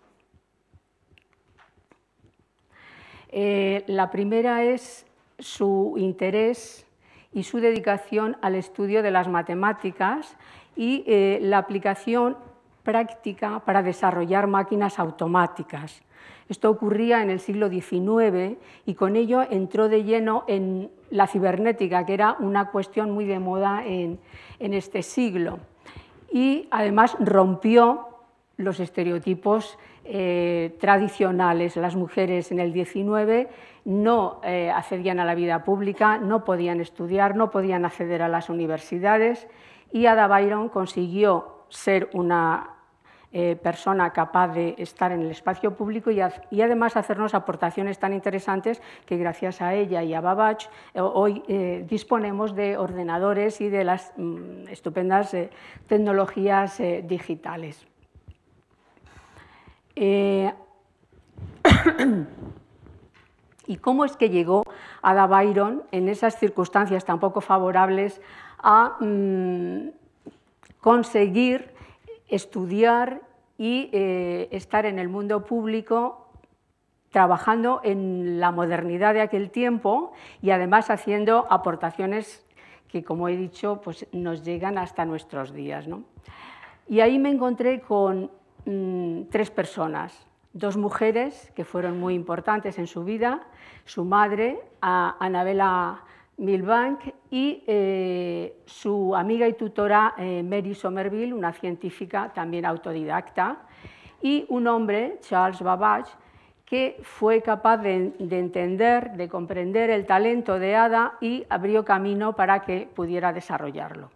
[SPEAKER 3] La primera es su interés y su dedicación al estudio de las matemáticas y la aplicación práctica para desarrollar máquinas automáticas. Esto ocurría en el siglo XIX y con ello entró de lleno en la cibernética, que era una cuestión muy de moda en este siglo. Y además rompió los estereotipos tradicionales. Las mujeres en el XIX no accedían a la vida pública, no podían estudiar, no podían acceder a las universidades y Ada Byron consiguió ser una persona capaz de estar en el espacio público y además hacernos aportaciones tan interesantes que gracias a ella y a Babbage hoy disponemos de ordenadores y de las estupendas tecnologías digitales. ¿Y cómo es que llegó Ada Byron en esas circunstancias tan poco favorables a conseguir estudiar y estar en el mundo público trabajando en la modernidad de aquel tiempo y además haciendo aportaciones que, como he dicho, pues nos llegan hasta nuestros días, ¿no? Y ahí me encontré con 3 personas, 2 mujeres que fueron muy importantes en su vida, su madre, Annabella Milbank y su amiga y tutora Mary Somerville, una científica también autodidacta, y un hombre, Charles Babbage, que fue capaz de entender, de comprender el talento de Ada y abrió camino para que pudiera desarrollarlo.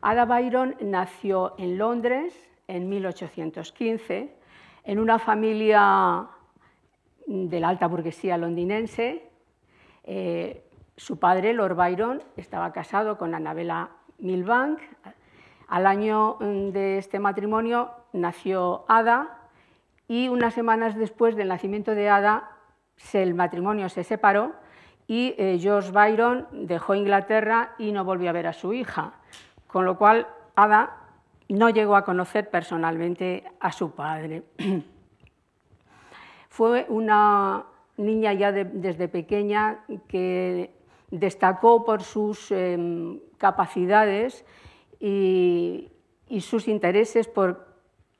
[SPEAKER 3] Ada Byron nació en Londres en 1815, en una familia de la alta burguesía londinense. Su padre, Lord Byron, estaba casado con Annabella Milbank. Al año de este matrimonio nació Ada y unas semanas después del nacimiento de Ada el matrimonio se separó y George Byron dejó Inglaterra y no volvió a ver a su hija, con lo cual Ada no llegó a conocer personalmente a su padre. Fue una niña ya desde pequeña que destacó por sus capacidades y sus intereses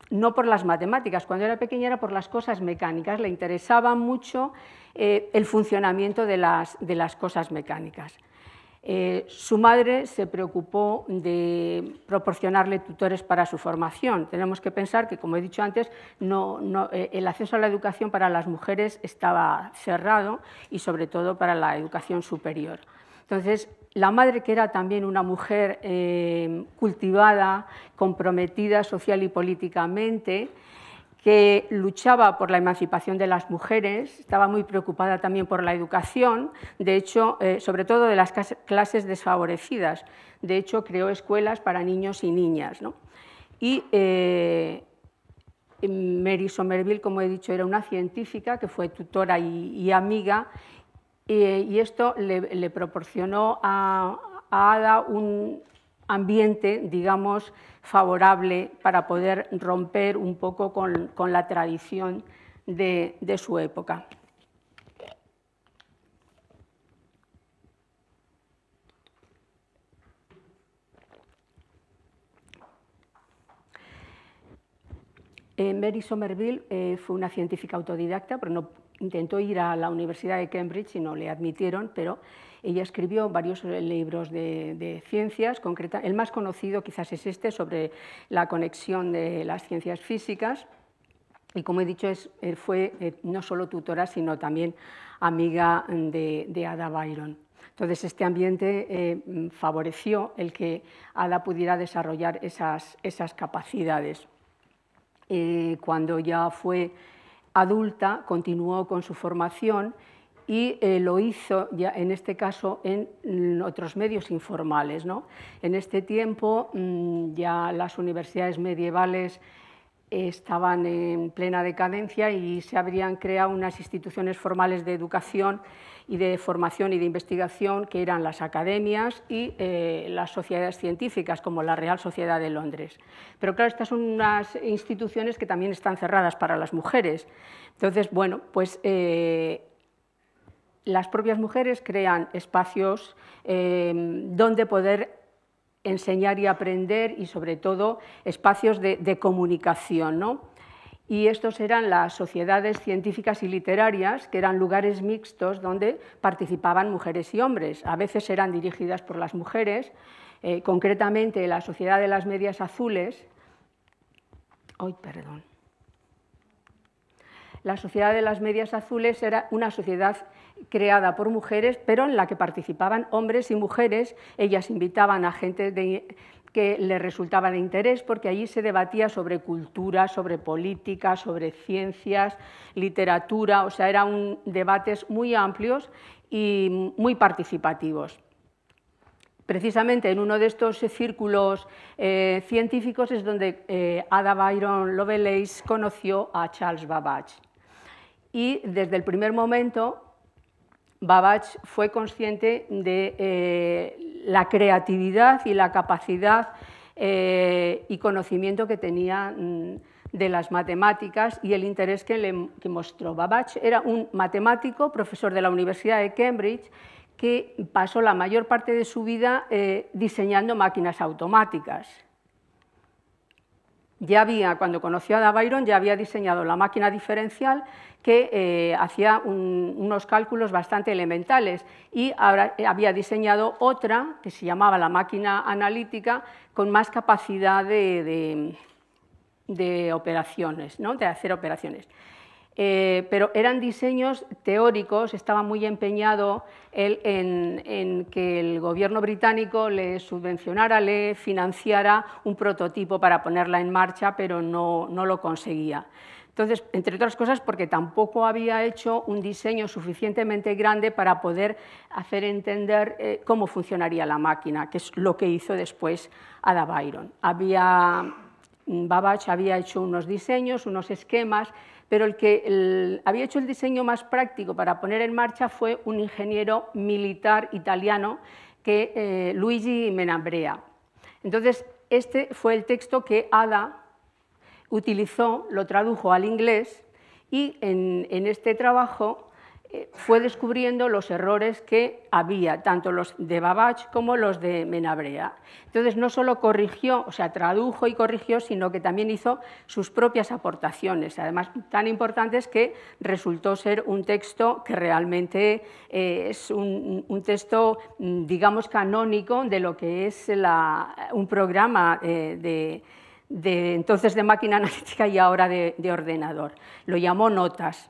[SPEAKER 3] no por las matemáticas. Cuando era pequeña era por las cosas mecánicas, le interesaba mucho el funcionamiento de las cosas mecánicas. Su madre se preocupó de proporcionarle tutores para su formación. Tenemos que pensar que, como he dicho antes, el acceso a la educación para las mujeres estaba cerrado y sobre todo para la educación superior. Entonces, la madre, que era también una mujer cultivada, comprometida social y políticamente, que luchaba por la emancipación de las mujeres, estaba muy preocupada también por la educación, de hecho, sobre todo de las clases desfavorecidas. De hecho, creó escuelas para niños y niñas, ¿no? Y Mary Somerville, como he dicho, era una científica que fue tutora y amiga, y esto le proporcionó a Ada un ambiente, digamos, favorable para poder romper un poco con la tradición de su época. Mary Somerville fue una científica autodidacta, pero no intentó ir a la Universidad de Cambridge y no le admitieron, pero ella escribió varios libros de ciencias, el más conocido quizás es este, sobre la conexión de las ciencias físicas, y como he dicho, fue no solo tutora, sino también amiga de Ada Byron. Entonces, este ambiente favoreció el que Ada pudiera desarrollar esas capacidades. Cuando ya fue adulta, continuó con su formación y lo hizo, ya en este caso, en otros medios informales, ¿no? En este tiempo ya las universidades medievales estaban en plena decadencia y se habrían creado unas instituciones formales de educación y de formación y de investigación, que eran las academias y las sociedades científicas, como la Real Sociedad de Londres. Pero claro, estas son unas instituciones que también están cerradas para las mujeres. Entonces, bueno, pues las propias mujeres crean espacios donde poder enseñar y aprender, y sobre todo espacios de comunicación, ¿no? Y estos eran las sociedades científicas y literarias, que eran lugares mixtos donde participaban mujeres y hombres. A veces eran dirigidas por las mujeres, concretamente la Sociedad de las Medias Azules. La Sociedad de las Medias Azules era una sociedad creada por mujeres, pero en la que participaban hombres y mujeres. Ellas invitaban a gente que les resultaba de interés, porque allí se debatía sobre cultura, sobre política, sobre ciencias, literatura, o sea, eran debates muy amplios y muy participativos. Precisamente en uno de estos círculos científicos es donde Ada Byron Lovelace conoció a Charles Babbage. Y desde el primer momento Babbage fue consciente de la creatividad y la capacidad y conocimiento que tenía de las matemáticas y el interés que mostró. Babbage era un matemático, profesor de la Universidad de Cambridge, que pasó la mayor parte de su vida diseñando máquinas automáticas. ya había, cuando conoció a Ada Byron, ya había diseñado la máquina diferencial que hacía unos cálculos bastante elementales, y ahora había diseñado otra que se llamaba la máquina analítica con más capacidad de operaciones, ¿no? De hacer operaciones. Pero eran diseños teóricos, estaba muy empeñado él en que el gobierno británico le subvencionara, le financiara un prototipo para ponerla en marcha, pero no lo conseguía. Entonces, entre otras cosas, porque tampoco había hecho un diseño suficientemente grande para poder hacer entender cómo funcionaría la máquina, que es lo que hizo después Ada Byron. Babbage había hecho unos diseños, unos esquemas, pero el que había hecho el diseño más práctico para poner en marcha fue un ingeniero militar italiano, Luigi Menabrea. Entonces, este fue el texto que Ada utilizó, lo tradujo al inglés, y en este trabajo fue descubriendo los errores que había, tanto los de Babbage como los de Menabrea. Entonces, no solo corrigió, o sea, tradujo y corrigió, sino que también hizo sus propias aportaciones, además tan importantes que resultó ser un texto que realmente es un texto, digamos, canónico de lo que es un programa entonces de máquina analítica y ahora de ordenador. Lo llamó Notas.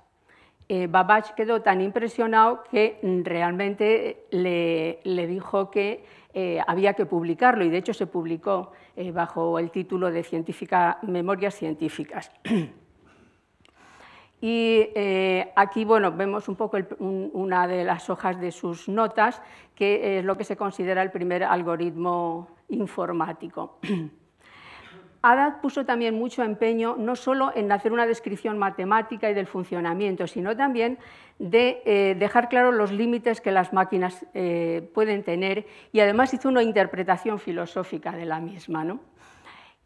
[SPEAKER 3] Babbage quedó tan impresionado que realmente le dijo que había que publicarlo, y de hecho se publicó bajo el título de Memorias Científicas. Y aquí, bueno, vemos un poco una de las hojas de sus notas, que es lo que se considera el primer algoritmo informático. Ada puso también mucho empeño no solo en hacer una descripción matemática y del funcionamiento, sino también de dejar claros los límites que las máquinas pueden tener, y además hizo una interpretación filosófica de la misma, ¿no?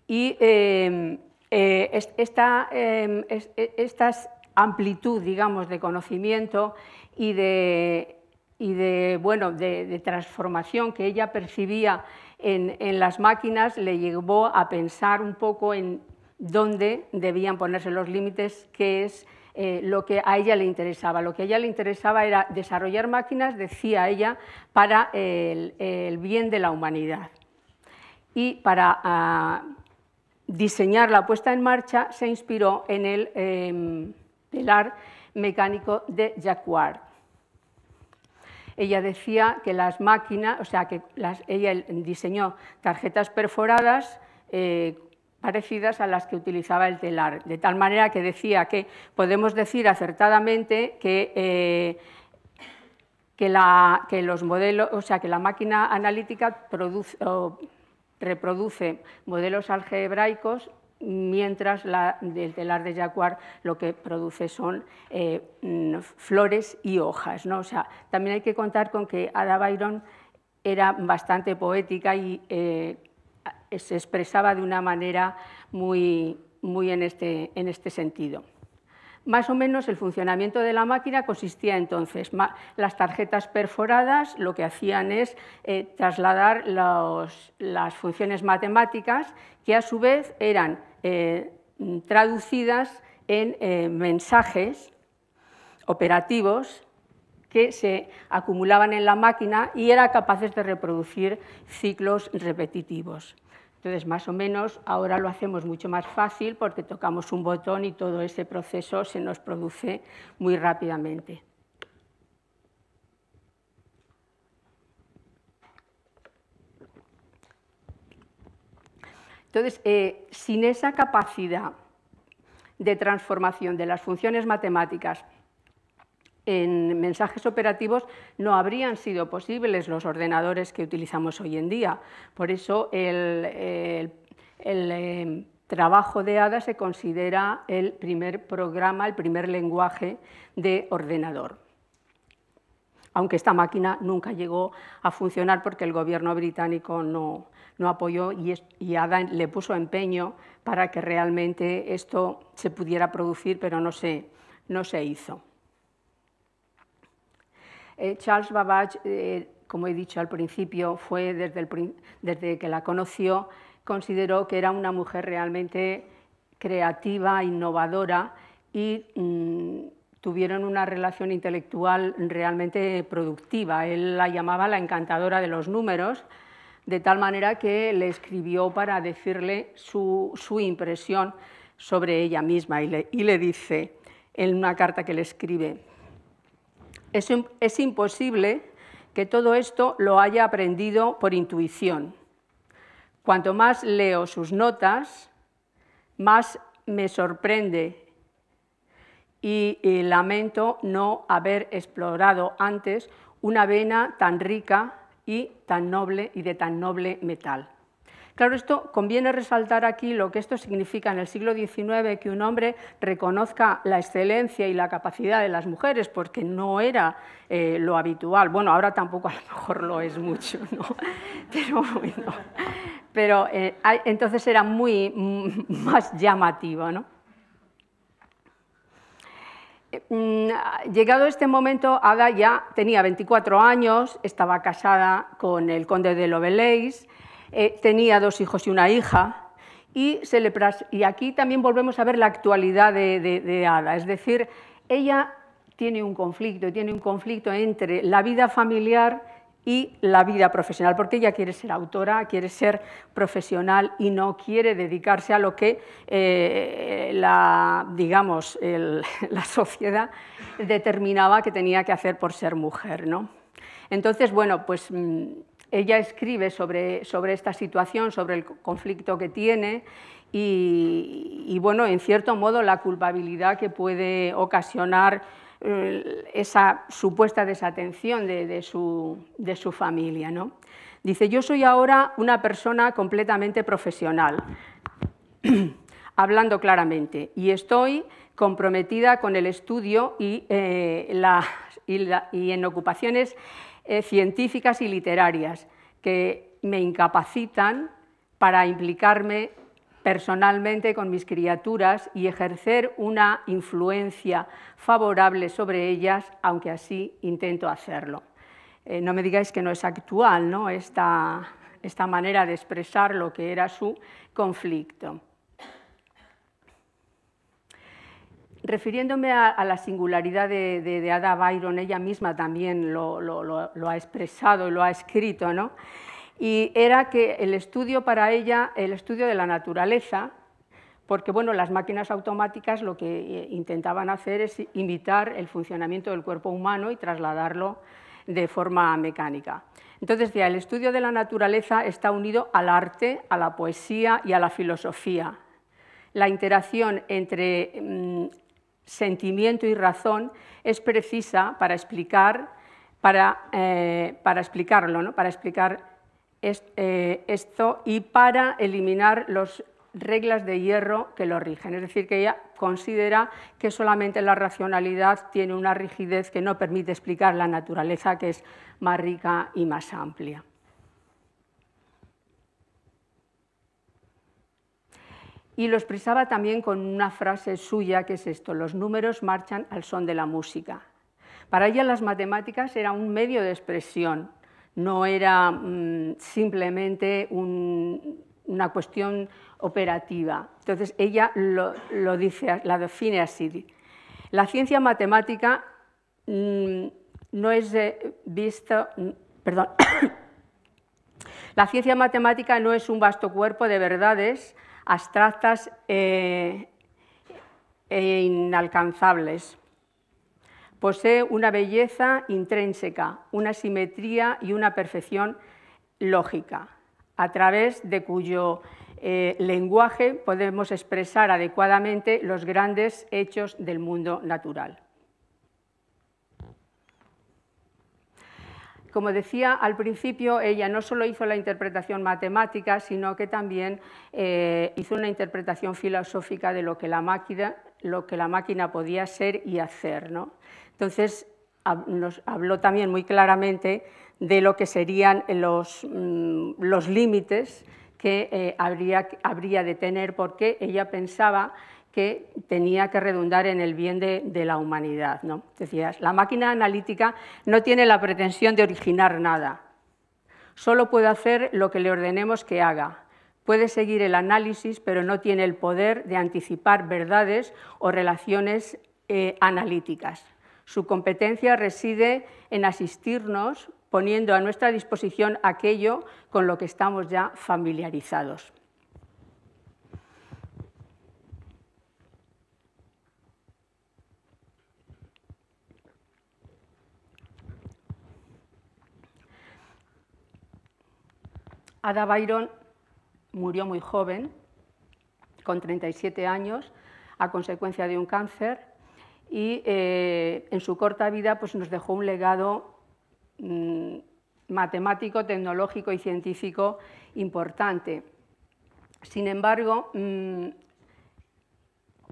[SPEAKER 3] Y esta amplitud, digamos, de conocimiento y de transformación que ella percibía en las máquinas le llevó a pensar un poco en dónde debían ponerse los límites, qué es lo que a ella le interesaba. Lo que a ella le interesaba era desarrollar máquinas, decía ella, para el bien de la humanidad. Y para diseñar la puesta en marcha se inspiró en el telar mecánico de Jacquard. Ella decía que las máquinas, o sea, que ella diseñó tarjetas perforadas parecidas a las que utilizaba el telar, de tal manera que decía que podemos decir acertadamente que los modelos, o sea, que la máquina analítica reproduce modelos algebraicos, mientras del telar de Jacquard lo que produce son flores y hojas, ¿no? O sea, también hay que contar con que Ada Byron era bastante poética y se expresaba de una manera muy en este sentido. Más o menos el funcionamiento de la máquina consistía entonces, las tarjetas perforadas lo que hacían es trasladar las funciones matemáticas, que a su vez eran traducidas en mensajes operativos que se acumulaban en la máquina y eran capaces de reproducir ciclos repetitivos. Entonces, más o menos, ahora lo hacemos mucho más fácil porque tocamos un botón y todo ese proceso se nos produce muy rápidamente. Entonces, sin esa capacidad de transformación de las funciones matemáticas en mensajes operativos, no habrían sido posibles los ordenadores que utilizamos hoy en día. Por eso el trabajo de Ada se considera el primer programa, el primer lenguaje de ordenador. Aunque esta máquina nunca llegó a funcionar porque el gobierno británico no apoyó, y Ada le puso empeño para que realmente esto se pudiera producir, pero no se hizo. Charles Babbage, como he dicho al principio, fue desde que la conoció consideró que era una mujer realmente creativa, innovadora y tuvieron una relación intelectual realmente productiva. Él la llamaba la encantadora de los números, de tal manera que le escribió para decirle su impresión sobre ella misma y le dice en una carta que le escribe: es imposible que todo esto lo haya aprendido por intuición. Cuanto más leo sus notas, más me sorprende y lamento no haber explorado antes una vena tan rica y tan noble y de tan noble metal. Claro, esto conviene resaltar aquí lo que esto significa en el siglo XIX, que un hombre reconozca la excelencia y la capacidad de las mujeres, porque no era lo habitual. Bueno, ahora tampoco a lo mejor lo es mucho, ¿no? Pero bueno, entonces era más llamativo, ¿no? Llegado este momento, Ada ya tenía 24 años, estaba casada con el conde de Lovelace, tenía 2 hijos y una hija, y aquí también volvemos a ver la actualidad de Ada, es decir, ella tiene un conflicto entre la vida familiar y la vida profesional, porque ella quiere ser autora, quiere ser profesional y no quiere dedicarse a lo que la sociedad determinaba que tenía que hacer por ser mujer, ¿no? Entonces, bueno, pues ella escribe sobre esta situación, sobre el conflicto que tiene y, bueno, en cierto modo la culpabilidad que puede ocasionar esa supuesta desatención de su familia, ¿no? Dice: yo soy ahora una persona completamente profesional, hablando claramente, y estoy comprometida con el estudio y en ocupaciones científicas y literarias que me incapacitan para implicarme personalmente con mis criaturas y ejercer una influencia favorable sobre ellas, aunque así intento hacerlo. No me digáis que no es actual, ¿no? Esta manera de expresar lo que era su conflicto. Refiriéndome a la singularidad de Ada Byron, ella misma también lo ha expresado y lo ha escrito, ¿no? Y era que el estudio para ella, el estudio de la naturaleza, porque bueno, las máquinas automáticas lo que intentaban hacer es imitar el funcionamiento del cuerpo humano y trasladarlo de forma mecánica. Entonces, el estudio de la naturaleza está unido al arte, a la poesía y a la filosofía. La interacción entre sentimiento y razón es precisa para explicarlo, ¿no? Para explicar esto y para eliminar las reglas de hierro que lo rigen. Es decir, que ella considera que solamente la racionalidad tiene una rigidez que no permite explicar la naturaleza, que es más rica y más amplia. Y lo expresaba también con una frase suya, que es esto: los números marchan al son de la música. Para ella las matemáticas era un medio de expresión, no era simplemente una cuestión operativa. Entonces ella lo dice, la define así: la ciencia matemática no es vista, perdón, la ciencia matemática no es un vasto cuerpo de verdades abstractas e inalcanzables. Posee una belleza intrínseca, una simetría y una perfección lógica, a través de cuyo lenguaje podemos expresar adecuadamente los grandes hechos del mundo natural. Como decía al principio, ella no solo hizo la interpretación matemática, sino que también hizo una interpretación filosófica de lo que la máquina podía ser y hacer, ¿no? Entonces, nos habló también muy claramente de lo que serían los límites que habría de tener, porque ella pensaba que tenía que redundar en el bien de la humanidad, ¿no? Decías, la máquina analítica no tiene la pretensión de originar nada, solo puede hacer lo que le ordenemos que haga, Puede seguir el análisis, pero no tiene el poder de anticipar verdades o relaciones analíticas. Su competencia reside en asistirnos, poniendo a nuestra disposición aquello con lo que estamos ya familiarizados. Ada Byron murió muy joven, con 37 años, a consecuencia de un cáncer, y en su corta vida pues, nos dejó un legado matemático, tecnológico y científico importante. Sin embargo,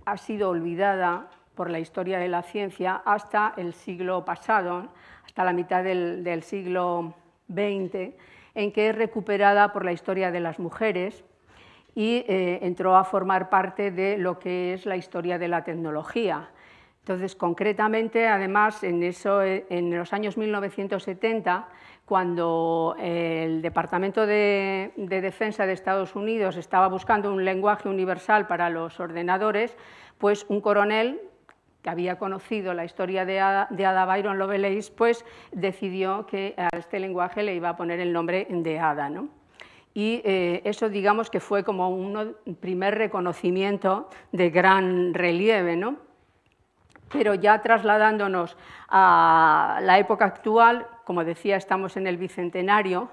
[SPEAKER 3] ha sido olvidada por la historia de la ciencia hasta el siglo pasado, hasta la mitad del siglo XX, en que es recuperada por la historia de las mujeres y entró a formar parte de lo que es la historia de la tecnología. Entonces, concretamente, además, en los años 1970, cuando el Departamento de Defensa de Estados Unidos estaba buscando un lenguaje universal para los ordenadores, pues un coronel que había conocido la historia de Ada Byron Lovelace, pues decidió que a este lenguaje le iba a poner el nombre de Ada, ¿no? Y eso, digamos, que fue como un primer reconocimiento de gran relieve, ¿no? Pero ya trasladándonos a la época actual, como decía, estamos en el bicentenario,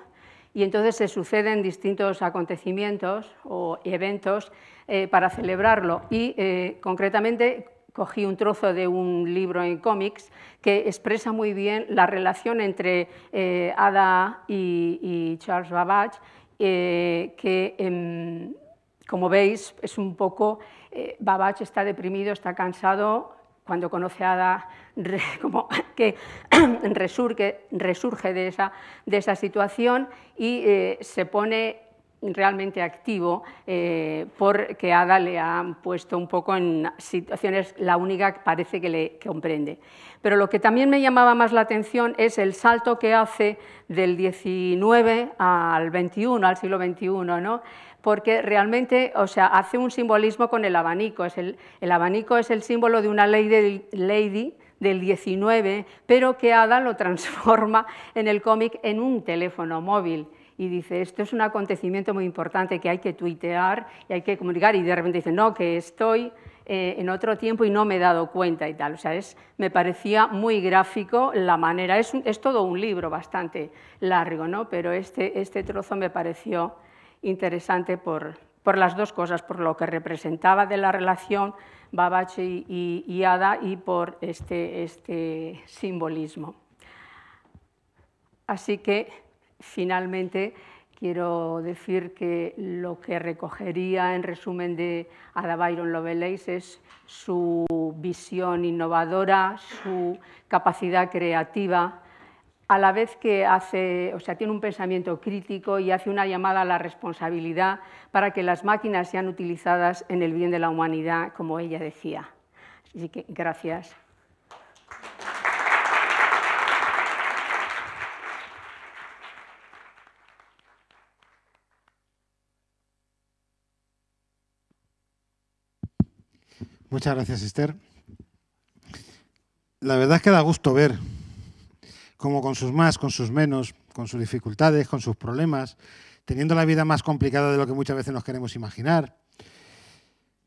[SPEAKER 3] y entonces se suceden distintos acontecimientos o eventos para celebrarlo. Y concretamente cogí un trozo de un libro en cómics que expresa muy bien la relación entre Ada y Charles Babbage, que, como veis, es un poco... Babbage está deprimido, está cansado. Cuando conoce a Ada, como que resurge de esa situación y se pone realmente activo porque Ada le ha puesto un poco en situaciones, la única que parece que le comprende. Pero lo que también me llamaba más la atención es el salto que hace del 19 al 21, al siglo XXI, ¿no? Porque realmente, o sea, hace un simbolismo con el abanico. El abanico es el símbolo de una lady del 19, pero que Ada lo transforma en el cómic en un teléfono móvil. Y dice, esto es un acontecimiento muy importante que hay que tuitear y hay que comunicar. Y de repente dice, no, que estoy en otro tiempo y no me he dado cuenta y tal. O sea, me parecía muy gráfico la manera. Es todo un libro bastante largo, ¿no? Pero este trozo me pareció interesante por las dos cosas, por lo que representaba de la relación Babbage y Ada y por este simbolismo. Así que, finalmente, quiero decir que lo que recogería en resumen de Ada Byron Lovelace es su visión innovadora, su capacidad creativa, a la vez que tiene un pensamiento crítico y hace una llamada a la responsabilidad para que las máquinas sean utilizadas en el bien de la humanidad, como ella decía. Así que, gracias.
[SPEAKER 1] Muchas gracias, Esther. La verdad es que da gusto ver cómo con sus más, con sus menos, con sus dificultades, con sus problemas, teniendo la vida más complicada de lo que muchas veces nos queremos imaginar.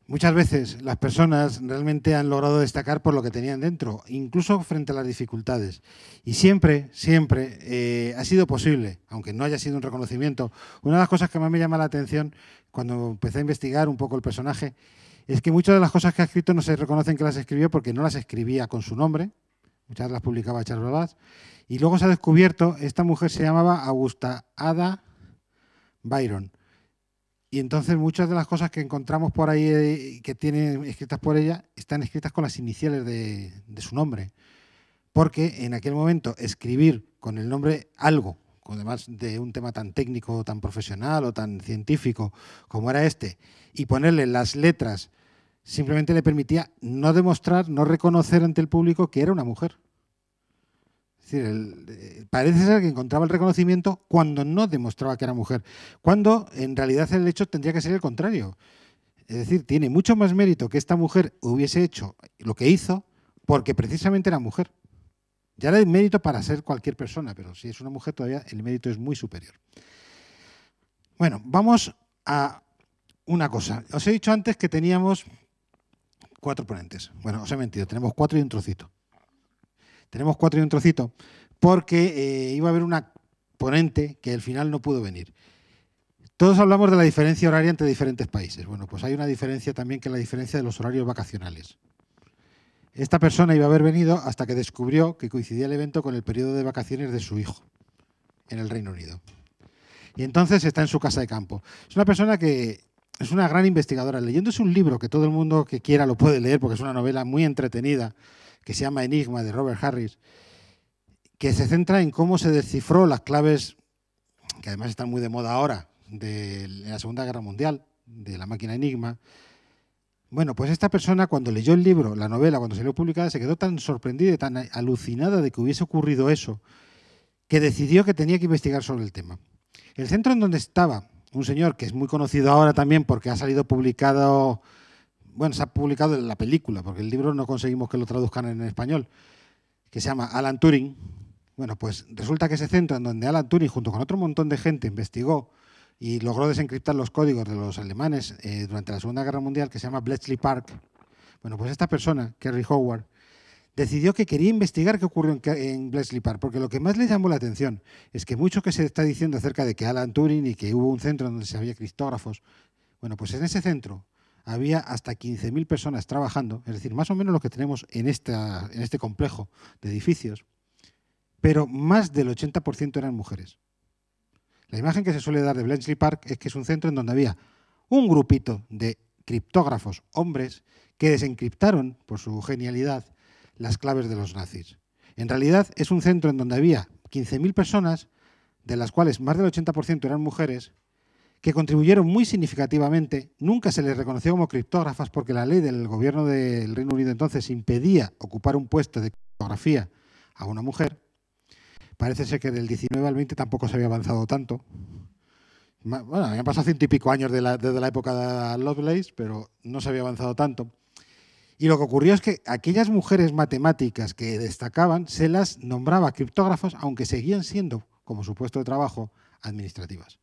[SPEAKER 1] Muchas veces las personas realmente han logrado destacar por lo que tenían dentro, incluso frente a las dificultades. Y siempre, siempre ha sido posible, aunque no haya sido un reconocimiento. Una de las cosas que más me llama la atención cuando empecé a investigar un poco el personaje es que muchas de las cosas que ha escrito no se reconocen que las escribió porque no las escribía con su nombre, muchas las publicaba Charles Babbage, y luego se ha descubierto, esta mujer se llamaba Augusta Ada Byron. Y entonces muchas de las cosas que encontramos por ahí que tienen escritas por ella están escritas con las iniciales de su nombre. Porque en aquel momento escribir con el nombre algo, además de un tema tan técnico, tan profesional o tan científico como era este, y ponerle las letras, simplemente le permitía no demostrar, no reconocer ante el público que era una mujer. Es Es decir, parece ser que encontraba el reconocimiento cuando no demostraba que era mujer, cuando en realidad el hecho tendría que ser el contrario. Es decir, tiene mucho más mérito que esta mujer hubiese hecho lo que hizo porque precisamente era mujer. Ya era el mérito para ser cualquier persona, pero si es una mujer todavía el mérito es muy superior. Bueno, vamos a una cosa. Os he dicho antes que teníamos 4 ponentes. Bueno, os he mentido, tenemos 4 y un trocito. Tenemos 4 y un trocito porque iba a haber una ponente que al final no pudo venir. Todos hablamos de la diferencia horaria entre diferentes países. Bueno, pues hay una diferencia también, que es la diferencia de los horarios vacacionales. Esta persona iba a haber venido hasta que descubrió que coincidía el evento con el periodo de vacaciones de su hijo en el Reino Unido. Y entonces está en su casa de campo. Es una persona que es una gran investigadora. Leyéndose un libro que todo el mundo que quiera lo puede leer, porque es una novela muy entretenida, que se llama Enigma, de Robert Harris, que se centra en cómo se descifró las claves, que además están muy de moda ahora, de la Segunda Guerra Mundial, de la máquina Enigma. Bueno, pues esta persona, cuando leyó el libro, la novela, cuando salió publicada, se quedó tan sorprendida y tan alucinada de que hubiese ocurrido eso, que decidió que tenía que investigar sobre el tema. El centro en donde estaba un señor que es muy conocido ahora también porque ha salido publicado, bueno, se ha publicado en la película, porque el libro no conseguimos que lo traduzcan en español, que se llama Alan Turing. Bueno, pues resulta que ese centro en donde Alan Turing, junto con otro montón de gente, investigó y logró desencriptar los códigos de los alemanes durante la Segunda Guerra Mundial, que se llama Bletchley Park. Bueno, pues esta persona, Kerry Howard, decidió que quería investigar qué ocurrió en Bletchley Park, porque lo que más le llamó la atención es que mucho que se está diciendo acerca de que Alan Turing y que hubo un centro donde se había criptógrafos, bueno, pues en ese centro había hasta 15.000 personas trabajando, es decir, más o menos lo que tenemos en este complejo de edificios, pero más del 80% eran mujeres. La imagen que se suele dar de Bletchley Park es que es un centro en donde había un grupito de criptógrafos hombres que desencriptaron, por su genialidad, las claves de los nazis. En realidad es un centro en donde había 15.000 personas, de las cuales más del 80% eran mujeres, que contribuyeron muy significativamente. Nunca se les reconoció como criptógrafas porque la ley del gobierno del Reino Unido entonces impedía ocupar un puesto de criptografía a una mujer. Parece ser que del 19 al 20 tampoco se había avanzado tanto. Bueno, habían pasado 100 y pico años desde la época de Lovelace, pero no se había avanzado tanto. Y lo que ocurrió es que aquellas mujeres matemáticas que destacaban se las nombraba criptógrafos, aunque seguían siendo, como su puesto de trabajo, administrativas.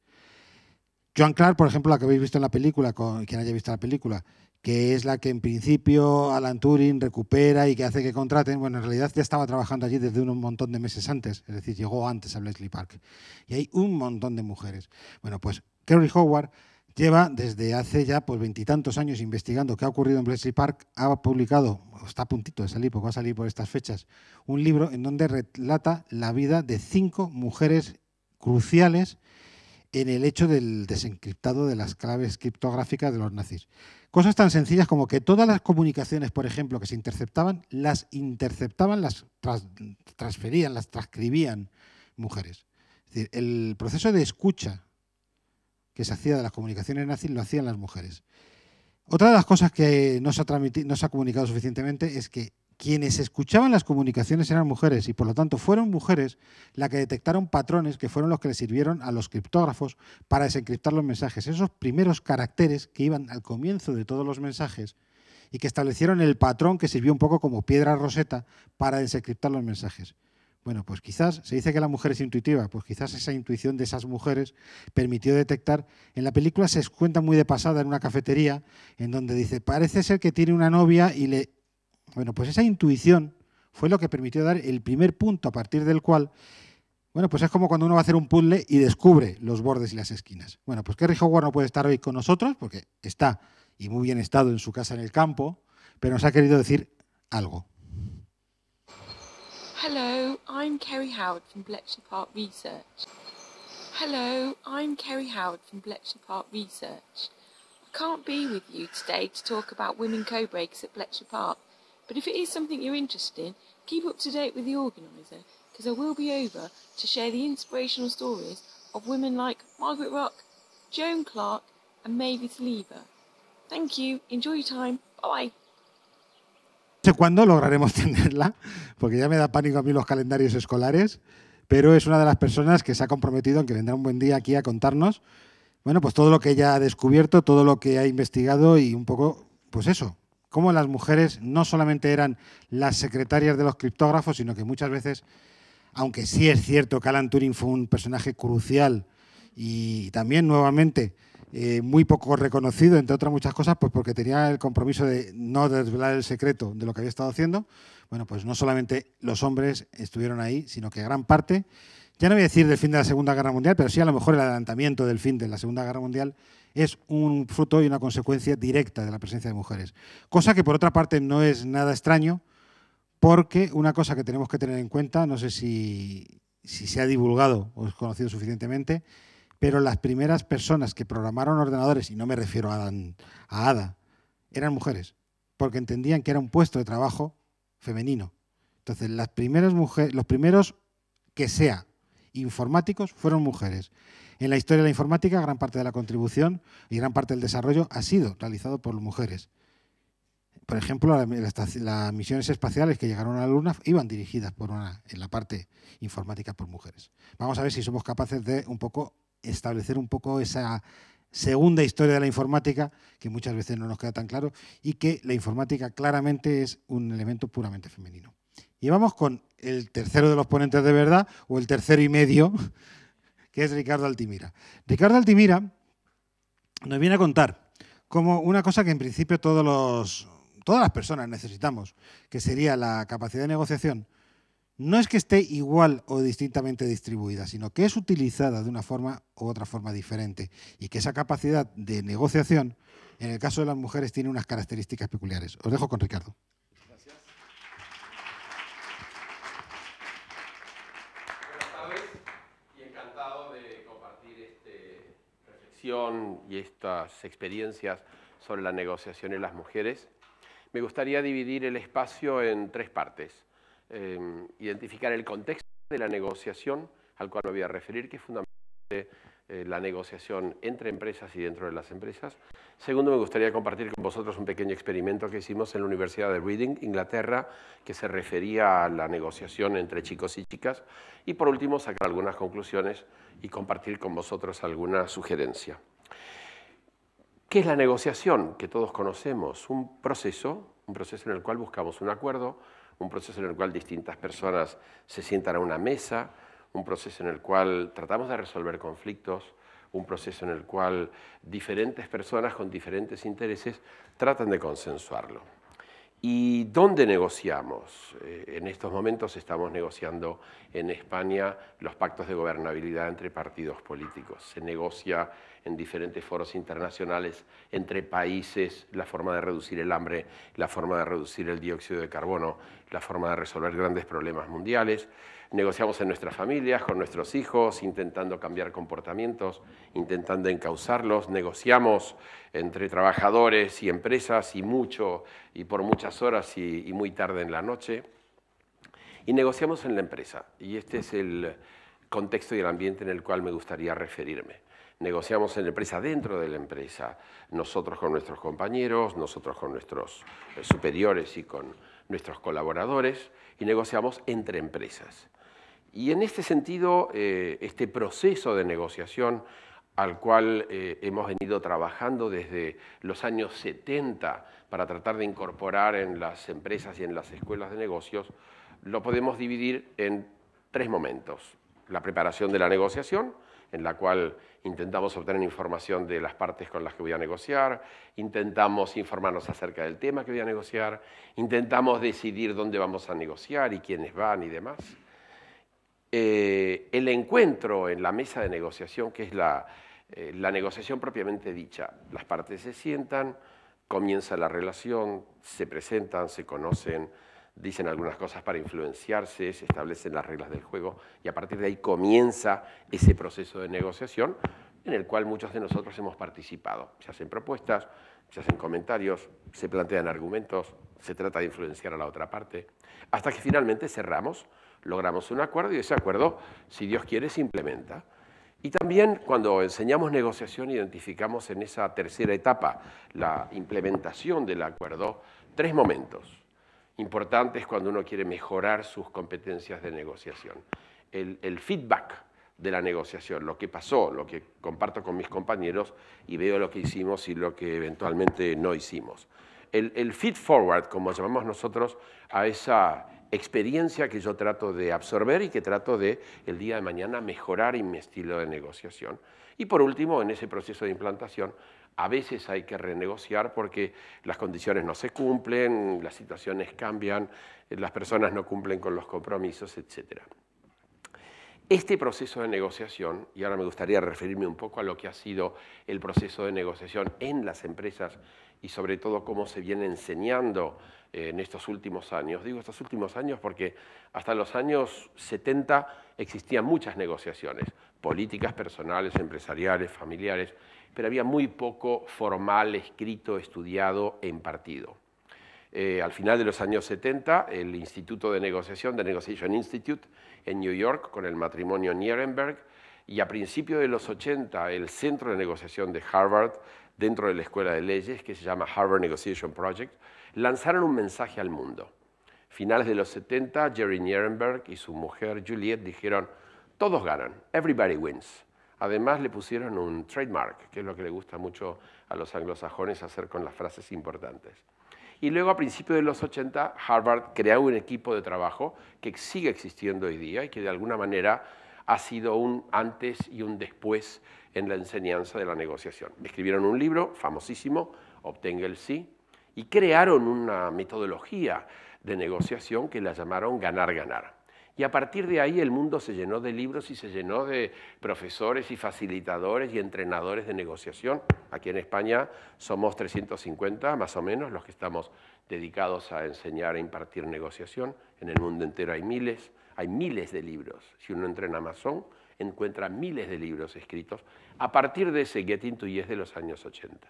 [SPEAKER 1] Joan Clark, por ejemplo, la que habéis visto en la película, quien haya visto la película, que es la que en principio Alan Turing recupera y que hace que contraten, bueno, en realidad ya estaba trabajando allí desde un montón de meses antes, es decir, llegó antes a Bletchley Park. Y hay un montón de mujeres. Bueno, pues Kerry Howard lleva desde hace ya pues 20 y tantos años investigando qué ha ocurrido en Bletchley Park. Ha publicado, está a puntito de salir, porque va a salir por estas fechas, un libro en donde relata la vida de 5 mujeres cruciales en el hecho del desencriptado de las claves criptográficas de los nazis. Cosas tan sencillas como que todas las comunicaciones, por ejemplo, que se interceptaban, las transferían, las transcribían mujeres. Es decir, el proceso de escucha que se hacía de las comunicaciones nazis lo hacían las mujeres. Otra de las cosas que no se ha comunicado suficientemente es que quienes escuchaban las comunicaciones eran mujeres y por lo tanto fueron mujeres las que detectaron patrones que fueron los que le sirvieron a los criptógrafos para desencriptar los mensajes. Esos primeros caracteres que iban al comienzo de todos los mensajes y que establecieron el patrón que sirvió un poco como piedra roseta para desencriptar los mensajes. Bueno, pues quizás, se dice que la mujer es intuitiva, pues quizás esa intuición de esas mujeres permitió detectar. En la película se cuenta muy de pasada en una cafetería en donde dice, parece ser que tiene una novia y le... Bueno, pues esa intuición fue lo que permitió dar el primer punto a partir del cual, bueno, pues es como cuando uno va a hacer un puzzle y descubre los bordes y las esquinas. Bueno, pues Kerry Howard no puede estar hoy con nosotros porque está, y muy bien estado, en su casa en el campo, pero nos ha querido decir algo.
[SPEAKER 4] Hello, I'm Kerry Howard from Bletchley Park Research. Hello, I'm Kerry Howard from Bletchley Park Research. I can't be with you today to talk about women code-breakers at Bletchley Park, but if it is something you're interested in, keep up to date with the organiser, because I will be over to share the inspirational stories of women like Margaret Rock, Joan Clark and Mavis Lever. Thank you, enjoy your time, bye-bye.
[SPEAKER 1] No sé cuándo lograremos tenerla, porque ya me da pánico a mí los calendarios escolares, pero es una de las personas que se ha comprometido en que vendrá un buen día aquí a contarnos, bueno, pues todo lo que ella ha descubierto, todo lo que ha investigado y un poco, pues eso, cómo las mujeres no solamente eran las secretarias de los criptógrafos, sino que muchas veces, aunque sí es cierto que Alan Turing fue un personaje crucial y también nuevamente muy poco reconocido, entre otras muchas cosas, pues porque tenía el compromiso de no desvelar el secreto de lo que había estado haciendo. Bueno, pues no solamente los hombres estuvieron ahí, sino que gran parte, ya no voy a decir del fin de la Segunda Guerra Mundial, pero sí a lo mejor el adelantamiento del fin de la Segunda Guerra Mundial es un fruto y una consecuencia directa de la presencia de mujeres. Cosa que por otra parte no es nada extraño, porque una cosa que tenemos que tener en cuenta, no sé si se ha divulgado o es conocido suficientemente, pero las primeras personas que programaron ordenadores, y no me refiero a Ada, eran mujeres, porque entendían que era un puesto de trabajo femenino. Entonces, las primeras mujeres, los primeros que sea informáticos fueron mujeres. En la historia de la informática, gran parte de la contribución y gran parte del desarrollo ha sido realizado por mujeres. Por ejemplo, las misiones espaciales que llegaron a la Luna iban dirigidas en la parte informática por mujeres. Vamos a ver si somos capaces de establecer un poco esa segunda historia de la informática, que muchas veces no nos queda tan claro, y que la informática claramente es un elemento puramente femenino. Y vamos con el tercero de los ponentes de verdad, o el tercero y medio, que es Ricardo Altimira. Ricardo Altimira nos viene a contar como una cosa que en principio todas las personas necesitamos, que sería la capacidad de negociación. No es que esté igual o distintamente distribuida, sino que es utilizada de una forma u otra forma diferente y que esa capacidad de negociación, en el caso de las mujeres, tiene unas características peculiares. Os dejo con Ricardo.
[SPEAKER 5] Gracias. Buenas tardes y encantado de compartir esta reflexión y estas experiencias sobre la negociación en las mujeres. Me gustaría dividir el espacio en tres partes. Identificar el contexto de la negociación al cual me voy a referir, que es fundamentalmente la negociación entre empresas y dentro de las empresas. Segundo, me gustaría compartir con vosotros un pequeño experimento que hicimos en la Universidad de Reading, Inglaterra, que se refería a la negociación entre chicos y chicas. Y por último, sacar algunas conclusiones y compartir con vosotros alguna sugerencia. ¿Qué es la negociación? Que todos conocemos, un proceso en el cual buscamos un acuerdo, un proceso en el cual distintas personas se sientan a una mesa, un proceso en el cual tratamos de resolver conflictos, un proceso en el cual diferentes personas con diferentes intereses tratan de consensuarlo. ¿Y dónde negociamos? En estos momentos estamos negociando en España los pactos de gobernabilidad entre partidos políticos. Se negocia en diferentes foros internacionales entre países la forma de reducir el hambre, la forma de reducir el dióxido de carbono, la forma de resolver grandes problemas mundiales. Negociamos en nuestras familias, con nuestros hijos, intentando cambiar comportamientos, intentando encauzarlos. Negociamos entre trabajadores y empresas y por muchas horas y muy tarde en la noche. Y negociamos en la empresa. Y este es el contexto y el ambiente en el cual me gustaría referirme. Negociamos en la empresa, dentro de la empresa, nosotros con nuestros compañeros, nosotros con nuestros superiores y con nuestros colaboradores, y negociamos entre empresas. Y en este sentido, este proceso de negociación al cual hemos venido trabajando desde los años 70 para tratar de incorporar en las empresas y en las escuelas de negocios, lo podemos dividir en tres momentos. La preparación de la negociación, en la cual intentamos obtener información de las partes con las que voy a negociar, intentamos informarnos acerca del tema que voy a negociar, intentamos decidir dónde vamos a negociar y quiénes van y demás. El encuentro en la mesa de negociación, que es la negociación propiamente dicha. Las partes se sientan, comienza la relación, se presentan, se conocen, dicen algunas cosas para influenciarse, se establecen las reglas del juego y a partir de ahí comienza ese proceso de negociación en el cual muchos de nosotros hemos participado. Se hacen propuestas, se hacen comentarios, se plantean argumentos, se trata de influenciar a la otra parte, hasta que finalmente cerramos, logramos un acuerdo y ese acuerdo, si Dios quiere, se implementa. Y también cuando enseñamos negociación identificamos en esa tercera etapa, la implementación del acuerdo, tres momentos. importantes cuando uno quiere mejorar sus competencias de negociación. El feedback de la negociación, lo que pasó, lo que comparto con mis compañeros y veo lo que hicimos y lo que eventualmente no hicimos. El feed forward, como llamamos nosotros, a esa experiencia que yo trato de absorber y que trato de, el día de mañana, mejorar en mi estilo de negociación. Y por último, en ese proceso de implantación, a veces hay que renegociar porque las condiciones no se cumplen, las situaciones cambian, las personas no cumplen con los compromisos, etc. Este proceso de negociación, y ahora me gustaría referirme un poco a lo que ha sido el proceso de negociación en las empresas y sobre todo cómo se viene enseñando en estos últimos años. Digo estos últimos años porque hasta los años 70 existían muchas negociaciones, políticas personales, empresariales, familiares, pero había muy poco formal, escrito, estudiado e impartido. Al final de los años 70, el Instituto de Negociación, The Negotiation Institute, en New York, con el matrimonio Nierenberg, y a principios de los 80, el Centro de Negociación de Harvard, dentro de la Escuela de Leyes, que se llama Harvard Negotiation Project, lanzaron un mensaje al mundo. Finales de los 70, Jerry Nierenberg y su mujer Juliet dijeron, todos ganan, everybody wins. Además le pusieron un trademark, que es lo que le gusta mucho a los anglosajones hacer con las frases importantes. Y luego a principios de los 80, Harvard creó un equipo de trabajo que sigue existiendo hoy día y que de alguna manera ha sido un antes y un después en la enseñanza de la negociación. Escribieron un libro famosísimo, Obtenga el sí, y crearon una metodología de negociación que la llamaron ganar-ganar. Y a partir de ahí el mundo se llenó de libros y se llenó de profesores y facilitadores y entrenadores de negociación. Aquí en España somos 350 más o menos los que estamos dedicados a enseñar e impartir negociación. En el mundo entero hay miles de libros. Si uno entra en Amazon, encuentra miles de libros escritos a partir de ese Getting to Yes de los años 80.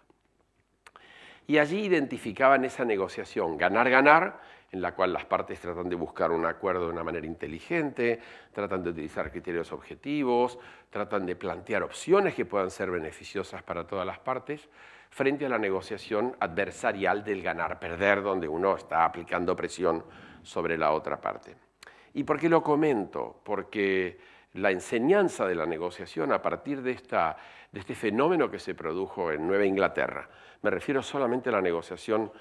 [SPEAKER 5] Y allí identificaban esa negociación, ganar-ganar, en la cual las partes tratan de buscar un acuerdo de una manera inteligente, tratan de utilizar criterios objetivos, tratan de plantear opciones que puedan ser beneficiosas para todas las partes, frente a la negociación adversarial del ganar-perder, donde uno está aplicando presión sobre la otra parte. ¿Y por qué lo comento? Porque la enseñanza de la negociación a partir de este fenómeno que se produjo en Nueva Inglaterra, me refiero solamente a la negociación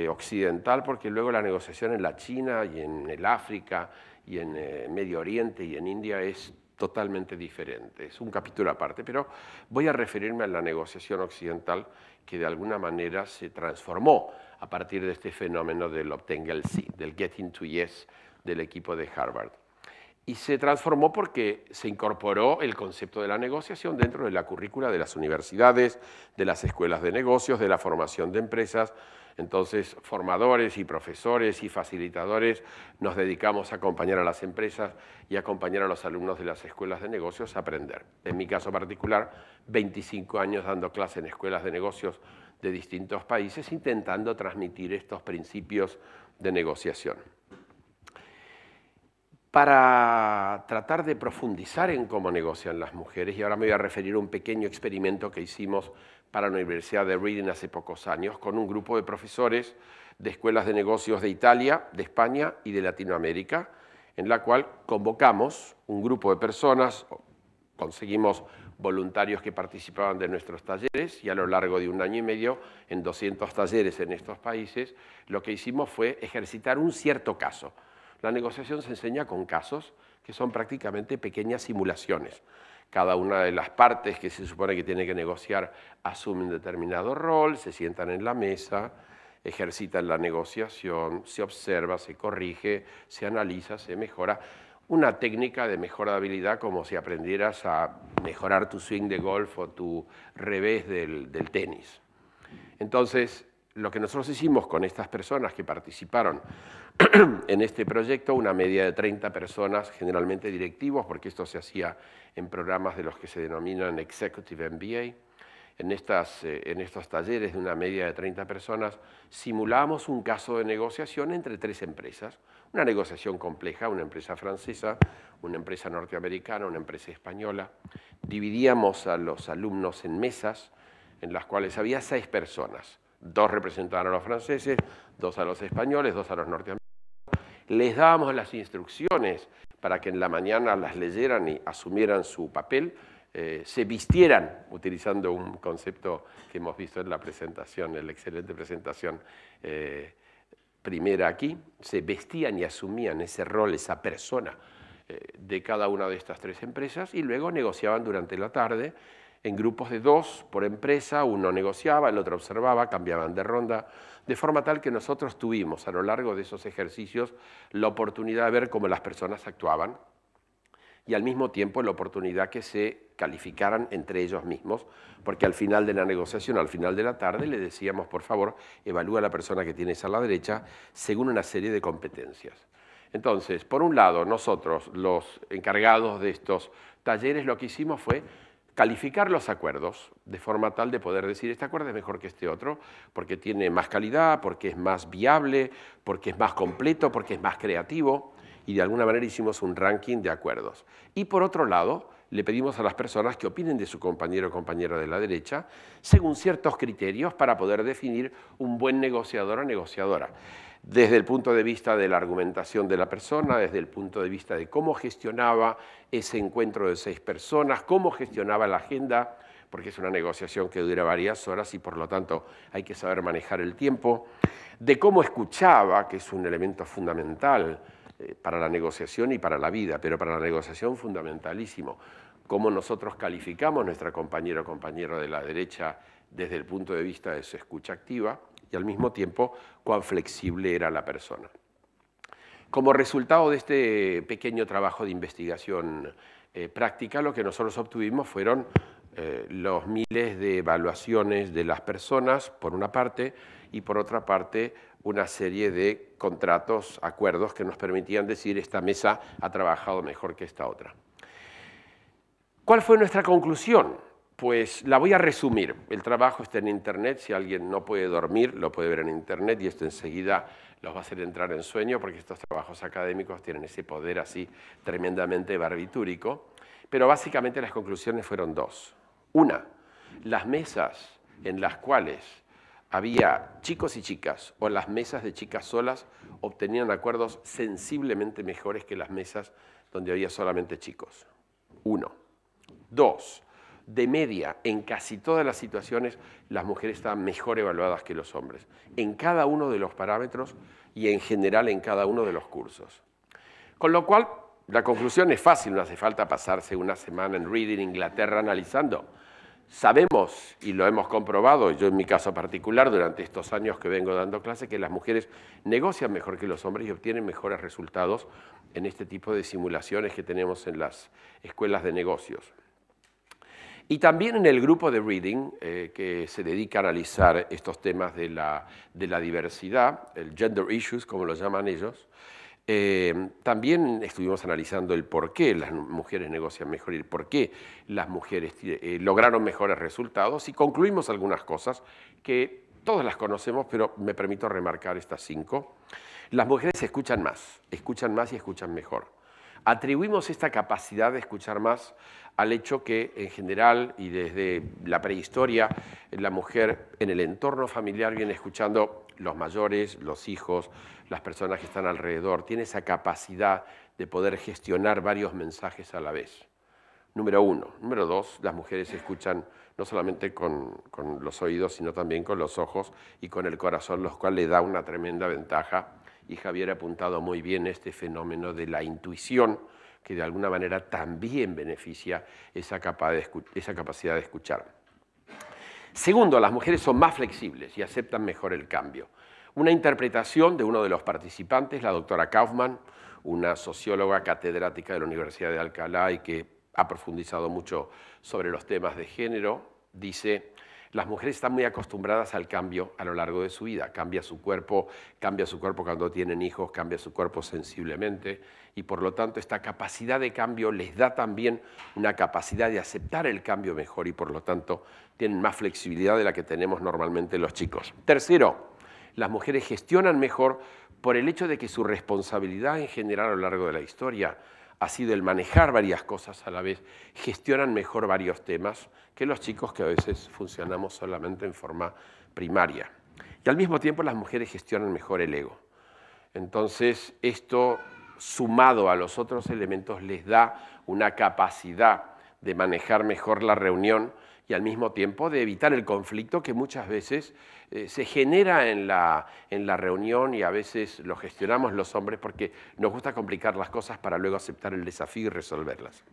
[SPEAKER 5] occidental, porque luego la negociación en la China y en el África y en Medio Oriente y en India es totalmente diferente. Es un capítulo aparte, pero voy a referirme a la negociación occidental que de alguna manera se transformó a partir de este fenómeno del Obtenga el sí, del Getting to Yes del equipo de Harvard. Y se transformó porque se incorporó el concepto de la negociación dentro de la currícula de las universidades, de las escuelas de negocios, de la formación de empresas. Entonces, formadores y profesores y facilitadores nos dedicamos a acompañar a las empresas y a acompañar a los alumnos de las escuelas de negocios a aprender. En mi caso particular, 25 años dando clases en escuelas de negocios de distintos países, intentando transmitir estos principios de negociación. Para tratar de profundizar en cómo negocian las mujeres, y ahora me voy a referir a un pequeño experimento que hicimos para la Universidad de Reading hace pocos años, con un grupo de profesores de escuelas de negocios de Italia, de España y de Latinoamérica, en la cual convocamos un grupo de personas, conseguimos voluntarios que participaban de nuestros talleres y a lo largo de un año y medio, en 200 talleres en estos países, lo que hicimos fue ejercitar un cierto caso. La negociación se enseña con casos que son prácticamente pequeñas simulaciones. Cada una de las partes que se supone que tiene que negociar asume un determinado rol, se sientan en la mesa, ejercitan la negociación, se observa, se corrige, se analiza, se mejora. Una técnica de mejora de habilidad como si aprendieras a mejorar tu swing de golf o tu revés del tenis. Entonces, lo que nosotros hicimos con estas personas que participaron en este proyecto, una media de 30 personas, generalmente directivos, porque esto se hacía en programas de los que se denominan Executive MBA. En estos talleres de una media de 30 personas, simulamos un caso de negociación entre 3 empresas. Una negociación compleja, una empresa francesa, una empresa norteamericana, una empresa española. Dividíamos a los alumnos en mesas en las cuales había 6 personas. 2 representaban a los franceses, 2 a los españoles, 2 a los norteamericanos. les dábamos las instrucciones para que en la mañana las leyeran y asumieran su papel, se vistieran, utilizando un concepto que hemos visto en la presentación, en la excelente presentación primera aquí, se vestían y asumían ese rol, esa persona de cada una de estas tres empresas y luego negociaban durante la tarde en grupos de 2 por empresa, uno negociaba, el otro observaba, cambiaban de ronda, de forma tal que nosotros tuvimos a lo largo de esos ejercicios la oportunidad de ver cómo las personas actuaban y al mismo tiempo la oportunidad que se calificaran entre ellos mismos, porque al final de la negociación, al final de la tarde, le decíamos, por favor, evalúa a la persona que tienes a la derecha según una serie de competencias. Entonces, por un lado, nosotros, los encargados de estos talleres, lo que hicimos fue calificar los acuerdos de forma tal de poder decir, este acuerdo es mejor que este otro, porque tiene más calidad, porque es más viable, porque es más completo, porque es más creativo, y de alguna manera hicimos un ranking de acuerdos. Y por otro lado, le pedimos a las personas que opinen de su compañero o compañera de la derecha, según ciertos criterios para poder definir un buen negociador o negociadora. Desde el punto de vista de la argumentación de la persona, desde el punto de vista de cómo gestionaba ese encuentro de 6 personas, cómo gestionaba la agenda, porque es una negociación que dura varias horas y por lo tanto hay que saber manejar el tiempo, de cómo escuchaba, que es un elemento fundamental para la negociación y para la vida, pero para la negociación fundamentalísimo, cómo nosotros calificamos nuestra compañera o compañero de la derecha desde el punto de vista de su escucha activa, y al mismo tiempo cuán flexible era la persona. Como resultado de este pequeño trabajo de investigación práctica, lo que nosotros obtuvimos fueron los miles de evaluaciones de las personas, por una parte, y por otra parte, una serie de contratos, acuerdos que nos permitían decir esta mesa ha trabajado mejor que esta otra. ¿Cuál fue nuestra conclusión? Pues la voy a resumir. El trabajo está en Internet. Si alguien no puede dormir, lo puede ver en Internet y esto enseguida los va a hacer entrar en sueño porque estos trabajos académicos tienen ese poder así tremendamente barbitúrico. Pero básicamente las conclusiones fueron 2. Una, las mesas en las cuales había chicos y chicas o las mesas de chicas solas obtenían acuerdos sensiblemente mejores que las mesas donde había solamente chicos. 1. 2. De media, en casi todas las situaciones, las mujeres estaban mejor evaluadas que los hombres, en cada uno de los parámetros y en general en cada uno de los cursos. Con lo cual, la conclusión es fácil, no hace falta pasarse una semana en Reading, Inglaterra, analizando. Sabemos, y lo hemos comprobado, yo en mi caso particular, durante estos años que vengo dando clase, que las mujeres negocian mejor que los hombres y obtienen mejores resultados en este tipo de simulaciones que tenemos en las escuelas de negocios. Y también en el grupo de Reading, que se dedica a analizar estos temas de la diversidad, el gender issues, como lo llaman ellos, también estuvimos analizando el por qué las mujeres negocian mejor y el por qué las mujeres lograron mejores resultados y concluimos algunas cosas que todas las conocemos, pero me permito remarcar estas 5. Las mujeres escuchan más y escuchan mejor. Atribuimos esta capacidad de escuchar más al hecho que, en general, y desde la prehistoria, la mujer en el entorno familiar viene escuchando los mayores, los hijos, las personas que están alrededor. Tiene esa capacidad de poder gestionar varios mensajes a la vez. Número 1. Número 2, las mujeres escuchan no solamente con los oídos, sino también con los ojos y con el corazón, lo cual le da una tremenda ventaja. Y Javier ha apuntado muy bien este fenómeno de la intuición, que de alguna manera también beneficia esa capacidad de escuchar. Segundo, las mujeres son más flexibles y aceptan mejor el cambio. Una interpretación de uno de los participantes, la doctora Kaufman, una socióloga catedrática de la Universidad de Alcalá y que ha profundizado mucho sobre los temas de género, dice: las mujeres están muy acostumbradas al cambio a lo largo de su vida. Cambia su cuerpo cuando tienen hijos, cambia su cuerpo sensiblemente y por lo tanto esta capacidad de cambio les da también una capacidad de aceptar el cambio mejor y por lo tanto tienen más flexibilidad de la que tenemos normalmente los chicos. Tercero, las mujeres gestionan mejor por el hecho de que su responsabilidad en general a lo largo de la historia ha sido el manejar varias cosas a la vez, gestionan mejor varios temas que los chicos que a veces funcionamos solamente en forma primaria. Y al mismo tiempo las mujeres gestionan mejor el ego. Entonces, esto, sumado a los otros elementos, les da una capacidad de manejar mejor la reunión y al mismo tiempo de evitar el conflicto que muchas veces se genera en la reunión, y a veces lo gestionamos los hombres porque nos gusta complicar las cosas para luego aceptar el desafío y resolverlas.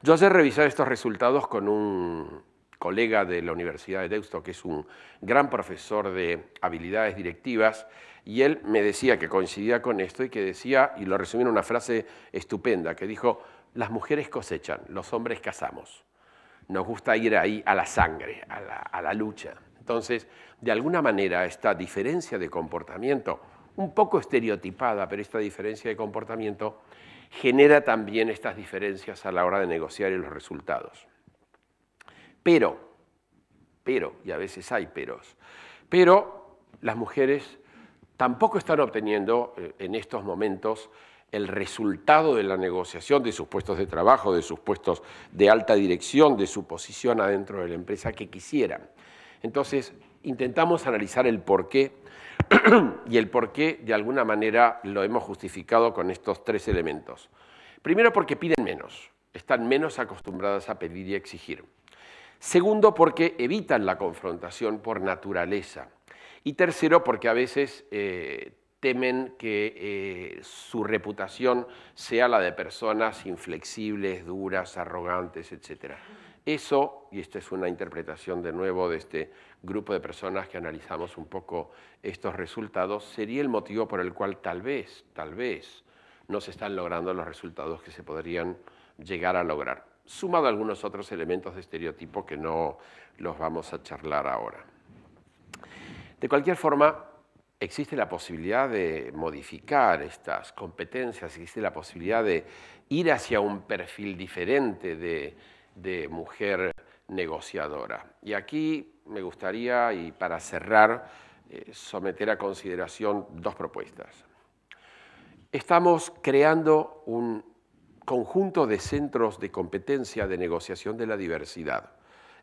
[SPEAKER 5] Yo ayer revisé estos resultados con un colega de la Universidad de Deusto, que es un gran profesor de habilidades directivas, y él me decía que coincidía con esto y que decía, y lo resumí en una frase estupenda, que dijo: las mujeres cosechan, los hombres cazamos. Nos gusta ir ahí a la sangre, a la lucha. Entonces, de alguna manera, esta diferencia de comportamiento, un poco estereotipada, pero esta diferencia de comportamiento genera también estas diferencias a la hora de negociar los resultados. Pero, y a veces hay peros, pero las mujeres tampoco están obteniendo en estos momentos el resultado de la negociación de sus puestos de trabajo, de sus puestos de alta dirección, de su posición adentro de la empresa que quisieran. Entonces, intentamos analizar el porqué, y el porqué de alguna manera lo hemos justificado con estos tres elementos. Primero, porque piden menos, están menos acostumbradas a pedir y exigir. Segundo, porque evitan la confrontación por naturaleza. Y tercero, porque a veces temen que su reputación sea la de personas inflexibles, duras, arrogantes, etc. Eso, y esta es una interpretación de nuevo de este grupo de personas que analizamos un poco estos resultados, sería el motivo por el cual tal vez, no se están logrando los resultados que se podrían llegar a lograr, sumado a algunos otros elementos de estereotipo que no los vamos a charlar ahora. De cualquier forma, existe la posibilidad de modificar estas competencias, existe la posibilidad de ir hacia un perfil diferente de mujer negociadora. Y aquí me gustaría, y para cerrar, someter a consideración dos propuestas. Estamos creando un conjunto de centros de competencia de negociación de la diversidad.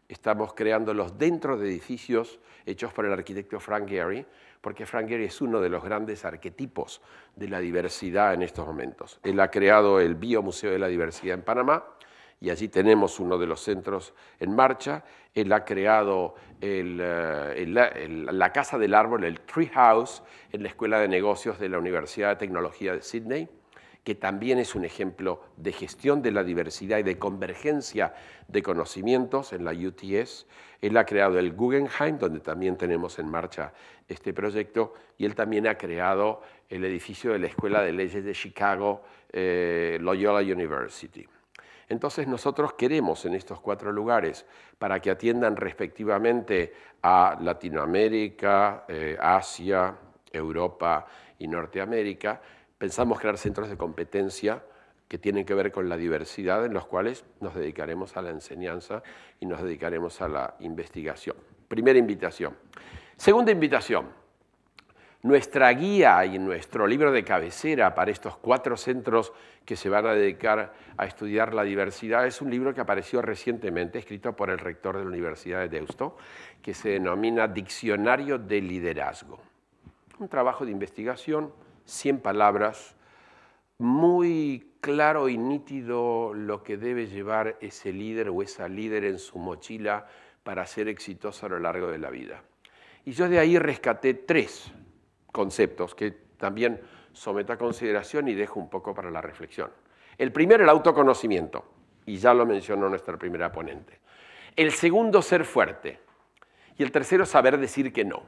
[SPEAKER 5] Estamos creándolos dentro de edificios hechos por el arquitecto Frank Gehry, porque Frank Gehry es uno de los grandes arquetipos de la diversidad en estos momentos. Él ha creado el Biomuseo de la Diversidad en Panamá, y allí tenemos uno de los centros en marcha. Él ha creado la Casa del Árbol, el Tree House, en la Escuela de Negocios de la Universidad de Tecnología de Sydney, que también es un ejemplo de gestión de la diversidad y de convergencia de conocimientos en la UTS. Él ha creado el Guggenheim, donde también tenemos en marcha este proyecto, y él también ha creado el edificio de la Escuela de Leyes de Chicago, Loyola University. Entonces nosotros queremos en estos 4 lugares, para que atiendan respectivamente a Latinoamérica, Asia, Europa y Norteamérica, pensamos crear centros de competencia que tienen que ver con la diversidad, en los cuales nos dedicaremos a la enseñanza y nos dedicaremos a la investigación. Primera invitación. Segunda invitación. Nuestra guía y nuestro libro de cabecera para estos 4 centros que se van a dedicar a estudiar la diversidad es un libro que apareció recientemente, escrito por el rector de la Universidad de Deusto, que se denomina Diccionario de Liderazgo. Un trabajo de investigación, 100 palabras, muy claro y nítido lo que debe llevar ese líder o esa líder en su mochila para ser exitoso a lo largo de la vida. Y yo de ahí rescaté 3 conceptos que también someto a consideración y dejo un poco para la reflexión. El primero, el autoconocimiento, y ya lo mencionó nuestra primera ponente. El segundo, ser fuerte. Y el tercero, saber decir que no.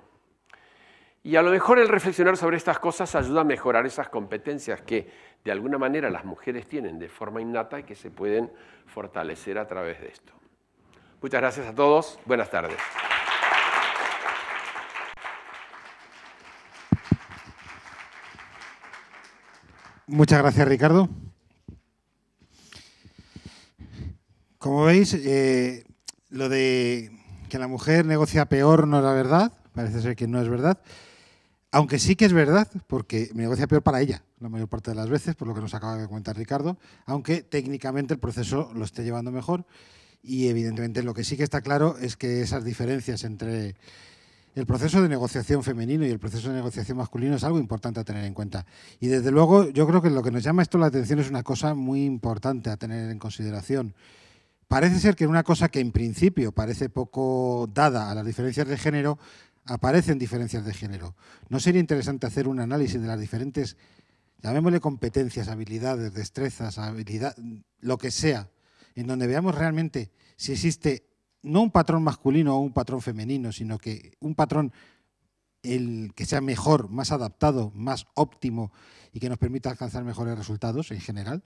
[SPEAKER 5] Y a lo mejor el reflexionar sobre estas cosas ayuda a mejorar esas competencias que de alguna manera las mujeres tienen de forma innata y que se pueden fortalecer a través de esto. Muchas gracias a todos. Buenas tardes.
[SPEAKER 1] Muchas gracias, Ricardo. Como veis, lo de que la mujer negocia peor no es la verdad, parece ser que no es verdad, aunque sí que es verdad, porque negocia peor para ella, la mayor parte de las veces, por lo que nos acaba de comentar Ricardo, aunque técnicamente el proceso lo esté llevando mejor, y evidentemente lo que sí que está claro es que esas diferencias entre el proceso de negociación femenino y el proceso de negociación masculino es algo importante a tener en cuenta. Y desde luego yo creo que lo que nos llama esto la atención es una cosa muy importante a tener en consideración. Parece ser que una cosa que en principio parece poco dada a las diferencias de género, aparecen diferencias de género. ¿No sería interesante hacer un análisis de las diferentes, llamémosle competencias, habilidades, destrezas, lo que sea, en donde veamos realmente si existe no un patrón masculino o un patrón femenino, sino que un patrón que sea mejor, más adaptado, más óptimo y que nos permita alcanzar mejores resultados en general?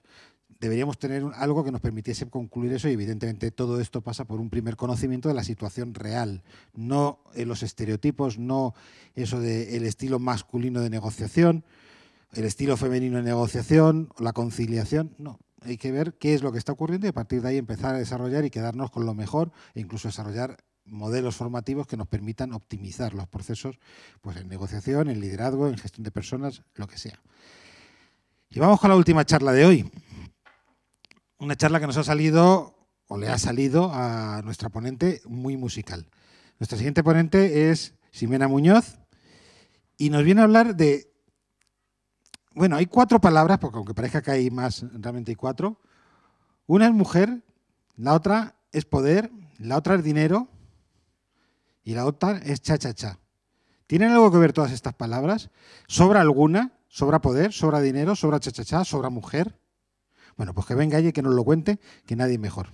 [SPEAKER 1] Deberíamos tener algo que nos permitiese concluir eso y evidentemente todo esto pasa por un primer conocimiento de la situación real, no los estereotipos, no eso del estilo masculino de negociación, el estilo femenino de negociación, la conciliación, no. Hay que ver qué es lo que está ocurriendo y a partir de ahí empezar a desarrollar y quedarnos con lo mejor e incluso desarrollar modelos formativos que nos permitan optimizar los procesos pues, en negociación, en liderazgo, en gestión de personas, lo que sea. Y vamos con la última charla de hoy. Una charla que nos ha salido, o le ha salido a nuestra ponente, muy musical. Nuestra siguiente ponente es Ximena Muñoz y nos viene a hablar de... Bueno, hay 4 palabras, porque aunque parezca que hay más, realmente hay 4. Una es mujer, la otra es poder, la otra es dinero y la otra es cha-cha-cha. ¿Tienen algo que ver todas estas palabras? ¿Sobra alguna? ¿Sobra poder? ¿Sobra dinero? ¿Sobra cha-cha-cha? ¿Sobra mujer? Bueno, pues que venga ella y que nos lo cuente, que nadie mejor.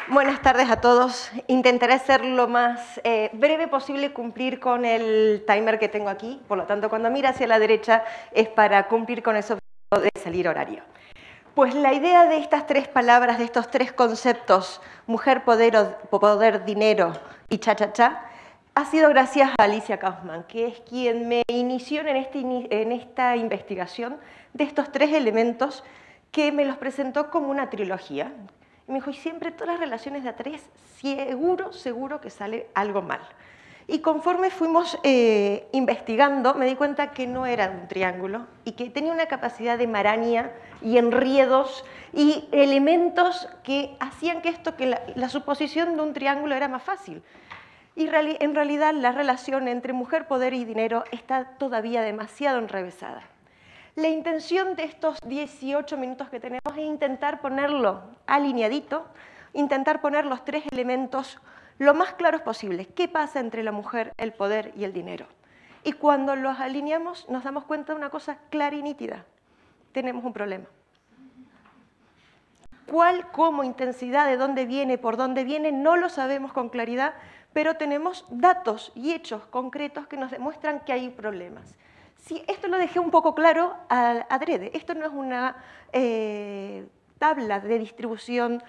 [SPEAKER 6] Buenas tardes a todos. Intentaré ser lo más breve posible, cumplir con el timer que tengo aquí. Por lo tanto, cuando mira hacia la derecha es para cumplir con ese objetivo de salir horario. Pues la idea de estas 3 palabras, de estos 3 conceptos, mujer, poder, dinero y cha-cha-cha, ha sido gracias a Alicia Kaufman, que es quien me inició en esta investigación de estos 3 elementos que me los presentó como una trilogía. Y me dijo, y siempre todas las relaciones de a 3, seguro que sale algo mal. Y conforme fuimos investigando, me di cuenta que no era un triángulo y que tenía una capacidad de maraña y enriedos y elementos que hacían que la suposición de un triángulo era más fácil. Y en realidad la relación entre mujer, poder y dinero está todavía demasiado enrevesada. La intención de estos 18 minutos que tenemos es intentar ponerlo alineadito, intentar poner los 3 elementos lo más claros posibles. ¿Qué pasa entre la mujer, el poder y el dinero? Y cuando los alineamos nos damos cuenta de una cosa clara y nítida. Tenemos un problema. ¿Cuál, cómo, intensidad, de dónde viene, por dónde viene? No lo sabemos con claridad, pero tenemos datos y hechos concretos que nos demuestran que hay problemas. Sí, esto lo dejé un poco claro adrede. Esto no es una tabla de distribución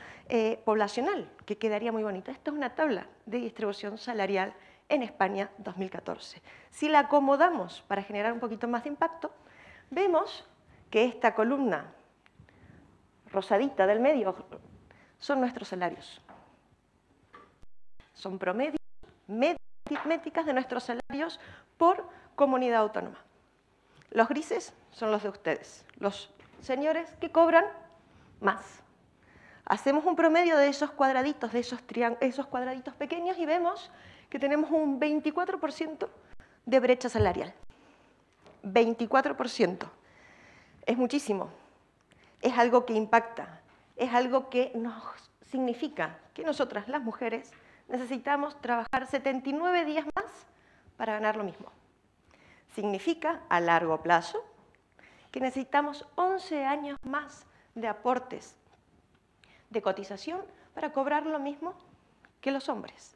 [SPEAKER 6] poblacional, que quedaría muy bonita. Esto es una tabla de distribución salarial en España 2014. Si la acomodamos para generar un poquito más de impacto, vemos que esta columna rosadita del medio son nuestros salarios. Son promedios, medias aritméticas de nuestros salarios por comunidad autónoma. Los grises son los de ustedes, los señores que cobran más. Hacemos un promedio de esos cuadraditos, de esos cuadraditos pequeños y vemos que tenemos un 24% de brecha salarial. 24%. Es muchísimo. Es algo que impacta. Es algo que nos significa que nosotras, las mujeres, necesitamos trabajar 79 días más para ganar lo mismo. Significa, a largo plazo, que necesitamos 11 años más de aportes de cotización para cobrar lo mismo que los hombres.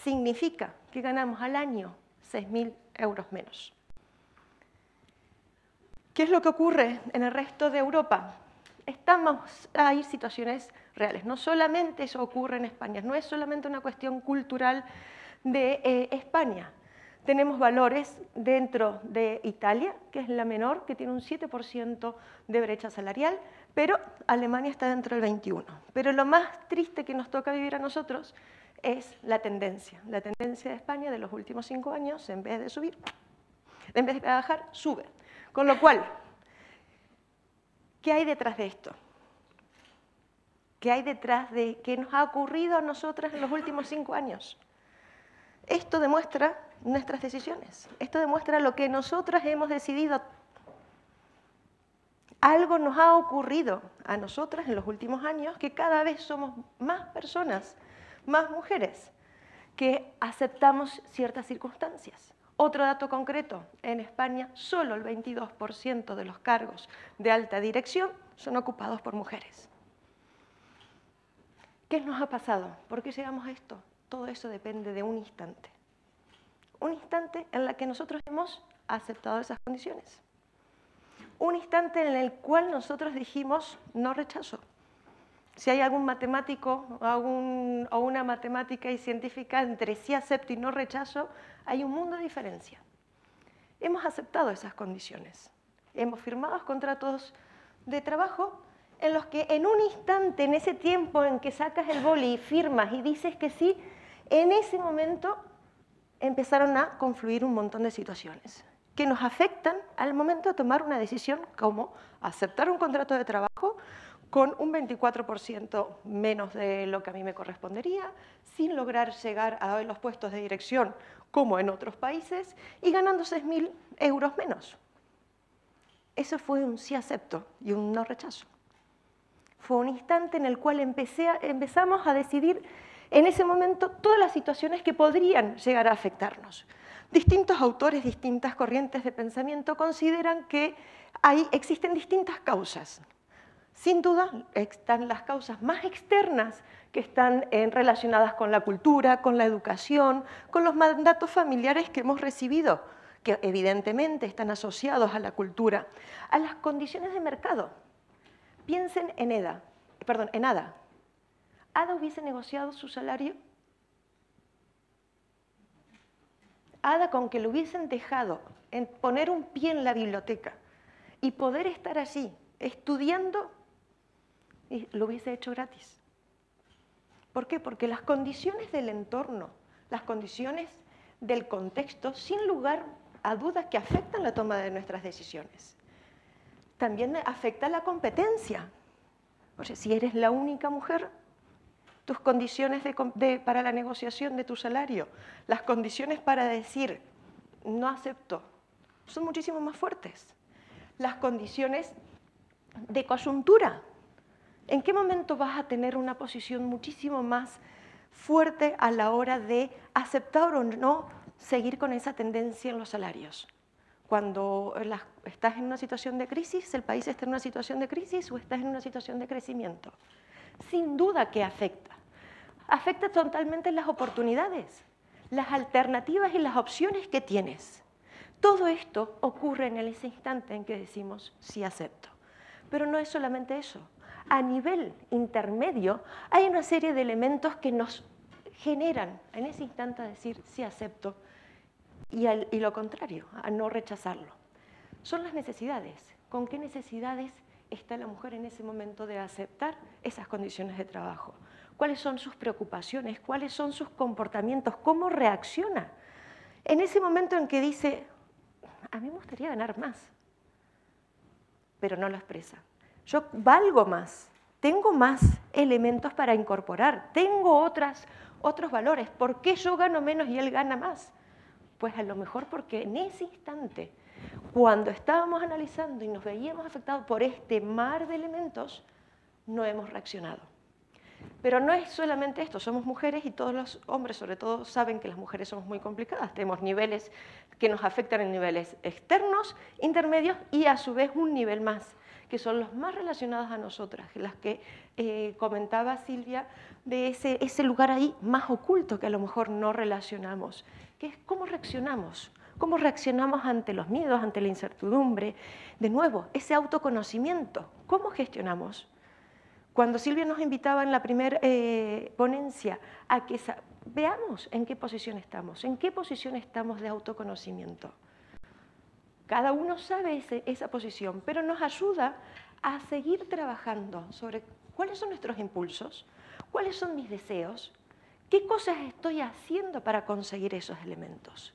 [SPEAKER 6] Significa que ganamos al año 6.000 euros menos. ¿Qué es lo que ocurre en el resto de Europa? Hay situaciones reales. No solamente eso ocurre en España, no es solamente una cuestión cultural de España. Tenemos valores dentro de Italia, que es la menor, que tiene un 7% de brecha salarial, pero Alemania está dentro del 21%. Pero lo más triste que nos toca vivir a nosotros es la tendencia. La tendencia de España de los últimos 5 años, en vez de subir, en vez de bajar, sube. Con lo cual, ¿qué hay detrás de esto? que hay detrás de qué nos ha ocurrido a nosotras en los últimos 5 años. Esto demuestra nuestras decisiones, esto demuestra lo que nosotras hemos decidido. Algo nos ha ocurrido a nosotras en los últimos años que cada vez somos más personas, más mujeres, que aceptamos ciertas circunstancias. Otro dato concreto, en España solo el 22% de los cargos de alta dirección son ocupados por mujeres. ¿Qué nos ha pasado? ¿Por qué llegamos a esto? Todo eso depende de un instante. Un instante en el que nosotros hemos aceptado esas condiciones. Un instante en el cual nosotros dijimos no rechazo. Si hay algún matemático o una matemática y científica entre sí acepto y no rechazo, hay un mundo de diferencia. Hemos aceptado esas condiciones. Hemos firmado contratos de trabajo en los que en un instante, en ese tiempo en que sacas el boli y firmas y dices que sí, en ese momento empezaron a confluir un montón de situaciones que nos afectan al momento de tomar una decisión como aceptar un contrato de trabajo con un 24% menos de lo que a mí me correspondería, sin lograr llegar a los puestos de dirección como en otros países y ganando 6.000 euros menos. Eso fue un sí acepto y un no rechazo. Fue un instante en el cual empezamos a decidir en ese momento todas las situaciones que podrían llegar a afectarnos. Distintos autores, distintas corrientes de pensamiento consideran que existen distintas causas. Sin duda, están las causas más externas que están relacionadas con la cultura, con la educación, con los mandatos familiares que hemos recibido, que evidentemente están asociados a la cultura, a las condiciones de mercado. Piensen en Ada. ¿Ada hubiese negociado su salario? Ada, con que le hubiesen dejado poner un pie en la biblioteca y poder estar allí estudiando, lo hubiese hecho gratis. ¿Por qué? Porque las condiciones del entorno, las condiciones del contexto, sin lugar a dudas que afectan la toma de nuestras decisiones. También afecta la competencia. O sea, si eres la única mujer, tus condiciones para la negociación de tu salario, las condiciones para decir no acepto, son muchísimo más fuertes. Las condiciones de coyuntura. ¿En qué momento vas a tener una posición muchísimo más fuerte a la hora de aceptar o no seguir con esa tendencia en los salarios? Cuando estás en una situación de crisis, el país está en una situación de crisis o estás en una situación de crecimiento. Sin duda que afecta. Afecta totalmente las oportunidades, las alternativas y las opciones que tienes. Todo esto ocurre en ese instante en que decimos sí acepto. Pero no es solamente eso. A nivel intermedio hay una serie de elementos que nos generan en ese instante a decir sí acepto y lo contrario, a no rechazarlo. Son las necesidades. ¿Con qué necesidades está la mujer en ese momento de aceptar esas condiciones de trabajo? ¿Cuáles son sus preocupaciones? ¿Cuáles son sus comportamientos? ¿Cómo reacciona? En ese momento en que dice, a mí me gustaría ganar más, pero no lo expresa. Yo valgo más, tengo más elementos para incorporar, tengo otros valores. ¿Por qué yo gano menos y él gana más? Pues a lo mejor porque en ese instante, cuando estábamos analizando y nos veíamos afectados por este mar de elementos, no hemos reaccionado. Pero no es solamente esto, somos mujeres y todos los hombres sobre todo saben que las mujeres somos muy complicadas. Tenemos niveles que nos afectan en niveles externos, intermedios y a su vez un nivel más, que son los más relacionados a nosotras, las que comentaba Silvia, de ese lugar ahí más oculto que a lo mejor no relacionamos, que es cómo reaccionamos. ¿Cómo reaccionamos ante los miedos, ante la incertidumbre? De nuevo, ese autoconocimiento, ¿cómo gestionamos? Cuando Silvia nos invitaba en la primera ponencia a que veamos en qué posición estamos de autoconocimiento. Cada uno sabe esa posición, pero nos ayuda a seguir trabajando sobre cuáles son nuestros impulsos, cuáles son mis deseos, qué cosas estoy haciendo para conseguir esos elementos.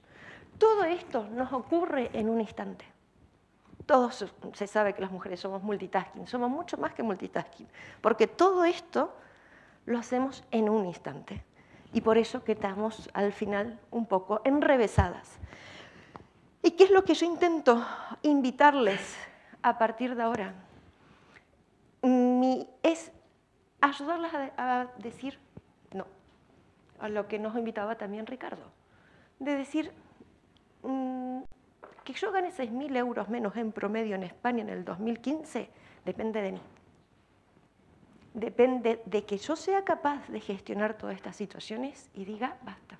[SPEAKER 6] Todo esto nos ocurre en un instante. Todos se sabe que las mujeres somos multitasking, somos mucho más que multitasking, porque todo esto lo hacemos en un instante. Y por eso que estamos al final un poco enrevesadas. ¿Y qué es lo que yo intento invitarles a partir de ahora? Es ayudarlas a decir no, a lo que nos invitaba también Ricardo, de decir que yo gane 6.000 euros menos en promedio en España en el 2015, depende de mí. Depende de que yo sea capaz de gestionar todas estas situaciones y diga, basta.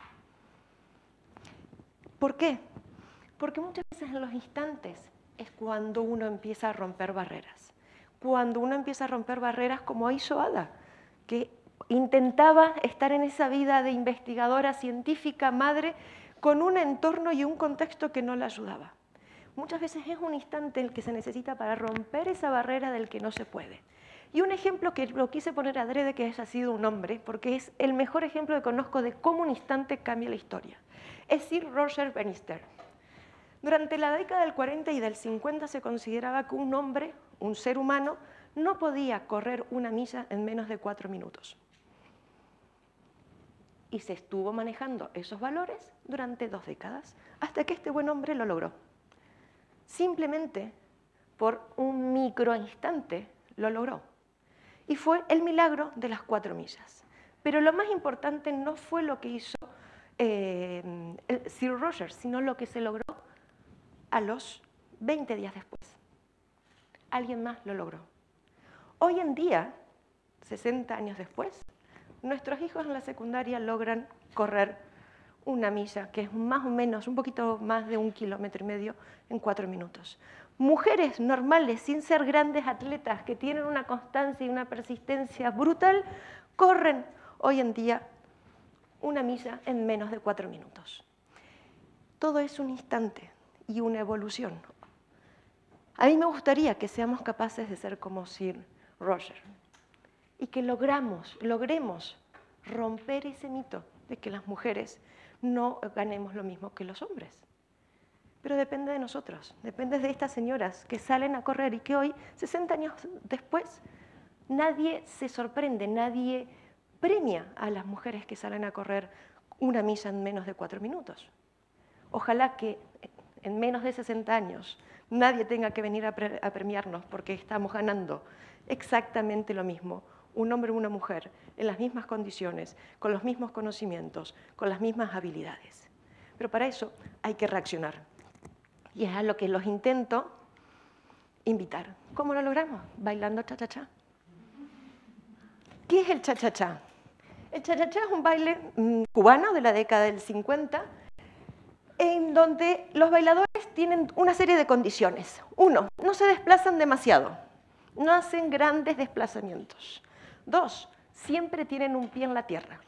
[SPEAKER 6] ¿Por qué? Porque muchas veces en los instantes es cuando uno empieza a romper barreras. Cuando uno empieza a romper barreras como hizo Ada, que intentaba estar en esa vida de investigadora científica, madre, con un entorno y un contexto que no la ayudaba. Muchas veces es un instante el que se necesita para romper esa barrera del que no se puede. Y un ejemplo que lo quise poner adrede, que haya sido un hombre, porque es el mejor ejemplo que conozco de cómo un instante cambia la historia. Es Sir Roger Bannister. Durante la década del 40 y del 50 se consideraba que un hombre, un ser humano, no podía correr una milla en menos de 4 minutos. Y se estuvo manejando esos valores durante 2 décadas, hasta que este buen hombre lo logró. Simplemente por un microinstante lo logró. Y fue el milagro de las 4 millas. Pero lo más importante no fue lo que hizo Sir Roger, sino lo que se logró a los 20 días después. Alguien más lo logró. Hoy en día, 60 años después, nuestros hijos en la secundaria logran correr una milla, que es más o menos, un poquito más de 1,5 kilómetros en 4 minutos. Mujeres normales, sin ser grandes atletas, que tienen una constancia y una persistencia brutal, corren hoy en día una milla en menos de 4 minutos. Todo es un instante y una evolución. A mí me gustaría que seamos capaces de ser como Sir Roger y que logremos romper ese mito de que las mujeres no ganemos lo mismo que los hombres. Pero depende de nosotros, depende de estas señoras que salen a correr y que hoy, 60 años después, nadie se sorprende, nadie premia a las mujeres que salen a correr una milla en menos de 4 minutos. Ojalá que en menos de 60 años nadie tenga que venir a premiarnos porque estamos ganando exactamente lo mismo, un hombre o una mujer, en las mismas condiciones, con los mismos conocimientos, con las mismas habilidades. Pero para eso hay que reaccionar. Y es a lo que los intento invitar. ¿Cómo lo logramos? Bailando cha-cha-cha. ¿Qué es el cha-cha-cha? El cha-cha-cha es un baile cubano de la década del 50, en donde los bailadores tienen una serie de condiciones. 1, no se desplazan demasiado, no hacen grandes desplazamientos. 2, siempre tienen un pie en la tierra.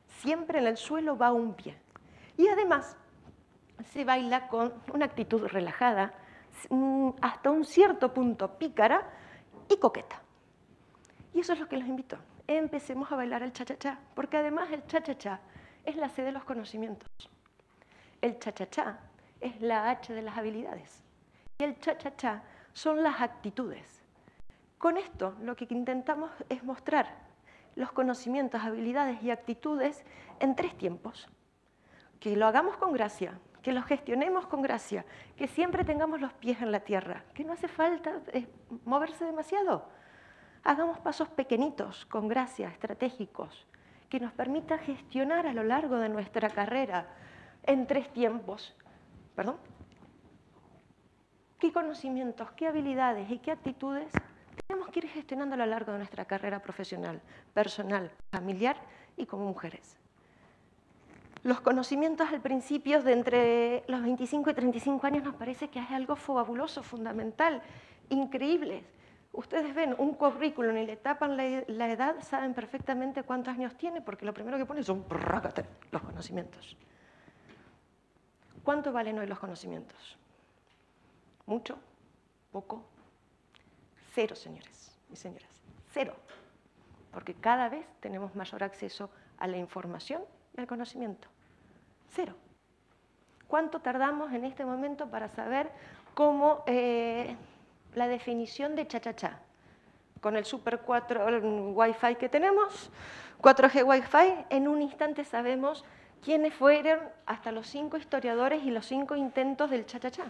[SPEAKER 6] Siempre en el suelo va un pie. Y además se baila con una actitud relajada, hasta un cierto punto pícara y coqueta. Y eso es lo que los invito. Empecemos a bailar el cha-cha-cha, porque además el cha-cha-cha es la C de los conocimientos. El cha-cha-cha es la H de las habilidades. Y el cha-cha-cha son las actitudes. Con esto lo que intentamos es mostrar los conocimientos, habilidades y actitudes en 3 tiempos. Que lo hagamos con gracia, que lo gestionemos con gracia, que siempre tengamos los pies en la tierra, que no hace falta moverse demasiado. Hagamos pasos pequeñitos, con gracia, estratégicos, que nos permita gestionar a lo largo de nuestra carrera en 3 tiempos. ¿Perdón? ¿Qué conocimientos, qué habilidades y qué actitudes tenemos que ir gestionando a lo largo de nuestra carrera profesional, personal, familiar y como mujeres? Los conocimientos al principio de entre los 25 y 35 años nos parece que es algo fabuloso, fundamental, increíble. Ustedes ven un currículum y le tapan la edad, saben perfectamente cuántos años tiene, porque lo primero que pone son los conocimientos. ¿Cuánto valen hoy los conocimientos? ¿Mucho? ¿Poco? 0, señores y señoras. 0. Porque cada vez tenemos mayor acceso a la información y al conocimiento. 0. ¿Cuánto tardamos en este momento para saber como la definición de cha-cha-cha. Con el Super 4 el Wi-Fi que tenemos, 4G Wi-Fi, en un instante sabemos quiénes fueron hasta los 5 historiadores y los 5 intentos del cha-cha-cha.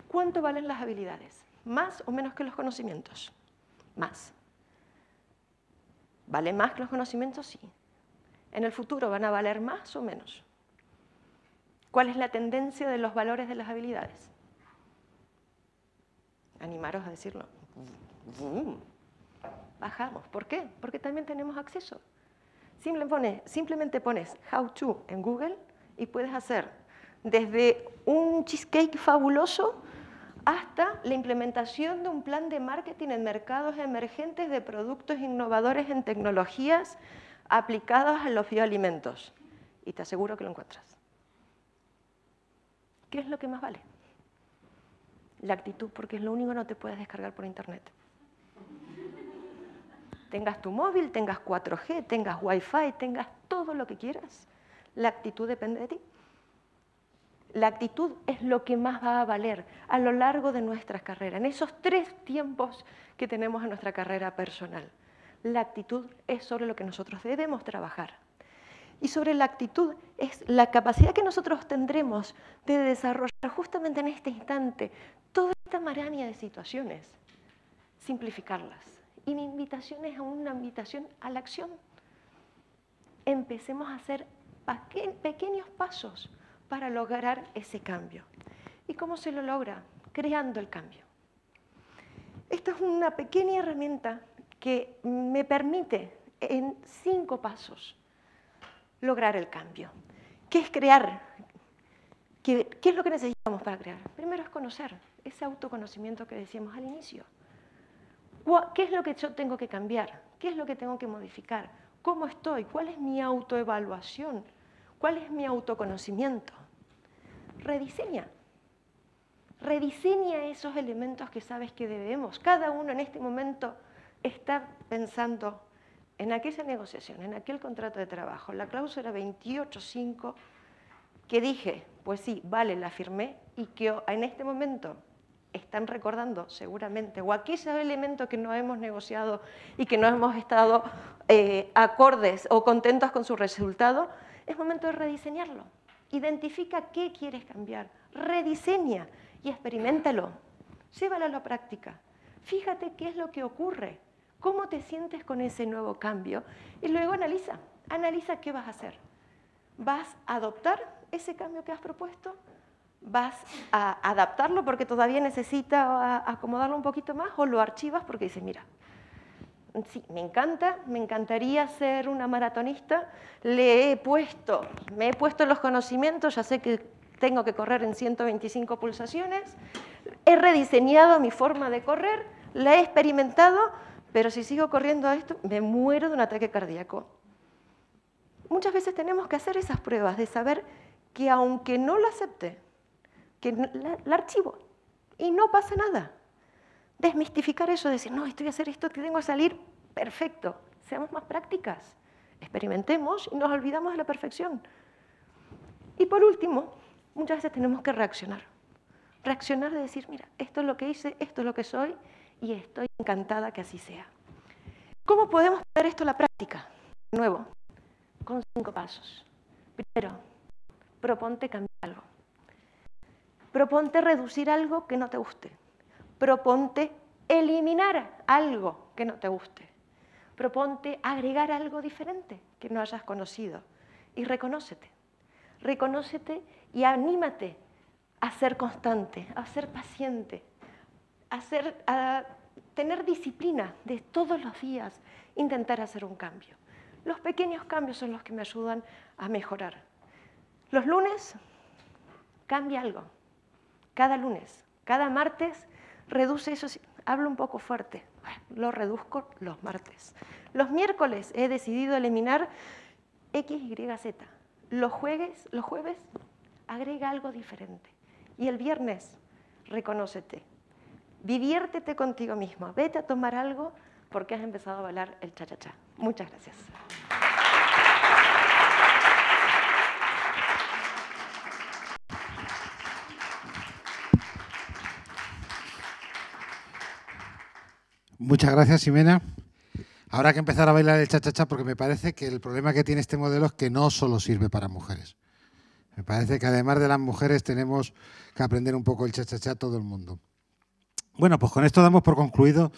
[SPEAKER 6] ¿Cuánto valen las habilidades? ¿Más o menos que los conocimientos? Más. ¿Vale más que los conocimientos? Sí. ¿En el futuro van a valer más o menos? ¿Cuál es la tendencia de los valores de las habilidades? Animaros a decirlo. Bajamos. ¿Por qué? Porque también tenemos acceso. Simplemente pones how to en Google y puedes hacer desde un cheesecake fabuloso hasta la implementación de un plan de marketing en mercados emergentes de productos innovadores en tecnologías aplicadas a los bioalimentos. Y te aseguro que lo encuentras. ¿Qué es lo que más vale? La actitud, porque es lo único que no te puedes descargar por internet. Tengas tu móvil, tengas 4G, tengas Wi-Fi, tengas todo lo que quieras, la actitud depende de ti. La actitud es lo que más va a valer a lo largo de nuestras carreras, en esos 3 tiempos que tenemos en nuestra carrera personal. La actitud es sobre lo que nosotros debemos trabajar. Y sobre la actitud es la capacidad que nosotros tendremos de desarrollar justamente en este instante toda esta maraña de situaciones, simplificarlas. Y mi invitación es una invitación a la acción. Empecemos a hacer pequeños pasos para lograr ese cambio. ¿Y cómo se lo logra? Creando el cambio. Esta es una pequeña herramienta que me permite en 5 pasos lograr el cambio. ¿Qué es crear? ¿Qué es lo que necesitamos para crear? Primero es conocer, ese autoconocimiento que decíamos al inicio. ¿Qué es lo que yo tengo que cambiar? ¿Qué es lo que tengo que modificar? ¿Cómo estoy? ¿Cuál es mi autoevaluación? ¿Cuál es mi autoconocimiento? Rediseña. Rediseña esos elementos que sabes que debemos. Cada uno en este momento está pensando en aquella negociación, en aquel contrato de trabajo, la cláusula 28.5, que dije, pues sí, vale, la firmé, y que en este momento están recordando seguramente, o aquellos elementos que no hemos negociado y que no hemos estado acordes o contentos con su resultado, es momento de rediseñarlo. Identifica qué quieres cambiar, rediseña y experiméntalo. Llévalo a la práctica. Fíjate qué es lo que ocurre, cómo te sientes con ese nuevo cambio y luego analiza qué vas a hacer. ¿Vas a adoptar ese cambio que has propuesto? ¿Vas a adaptarlo porque todavía necesita acomodarlo un poquito más o lo archivas porque dices, mira, sí, me encantaría ser una maratonista, me he puesto los conocimientos, ya sé que tengo que correr en 125 pulsaciones, he rediseñado mi forma de correr, la he experimentado, pero si sigo corriendo a esto, me muero de un ataque cardíaco. Muchas veces tenemos que hacer esas pruebas de saber que aunque no lo acepte, que la archivo y no pasa nada. Desmistificar eso, decir, no, estoy a hacer esto, que tengo que salir, perfecto. Seamos más prácticas, experimentemos y nos olvidamos de la perfección. Y por último, muchas veces tenemos que reaccionar. Reaccionar de decir, mira, esto es lo que hice, esto es lo que soy y estoy encantada que así sea. ¿Cómo podemos poner esto a la práctica? De nuevo, con 5 pasos. Primero, proponte cambiar algo. Proponte reducir algo que no te guste. Proponte eliminar algo que no te guste. Proponte agregar algo diferente que no hayas conocido. Y reconócete. Reconócete y anímate a ser constante, a ser paciente, a tener disciplina de todos los días, intentar hacer un cambio. Los pequeños cambios son los que me ayudan a mejorar. Los lunes, cambia algo. Cada lunes, cada martes, reduce eso. Hablo un poco fuerte, lo reduzco los martes. Los miércoles he decidido eliminar X, Y, Z. Los jueves, agrega algo diferente. Y el viernes, reconócete. Diviértete contigo mismo. Vete a tomar algo porque has empezado a bailar el cha-cha-cha. Muchas gracias.
[SPEAKER 1] Muchas gracias, Ximena. Habrá que empezar a bailar el cha-cha-cha porque me parece que el problema que tiene este modelo es que no solo sirve para mujeres. Me parece que además de las mujeres tenemos que aprender un poco el cha-cha-cha todo el mundo. Bueno, pues con esto damos por concluido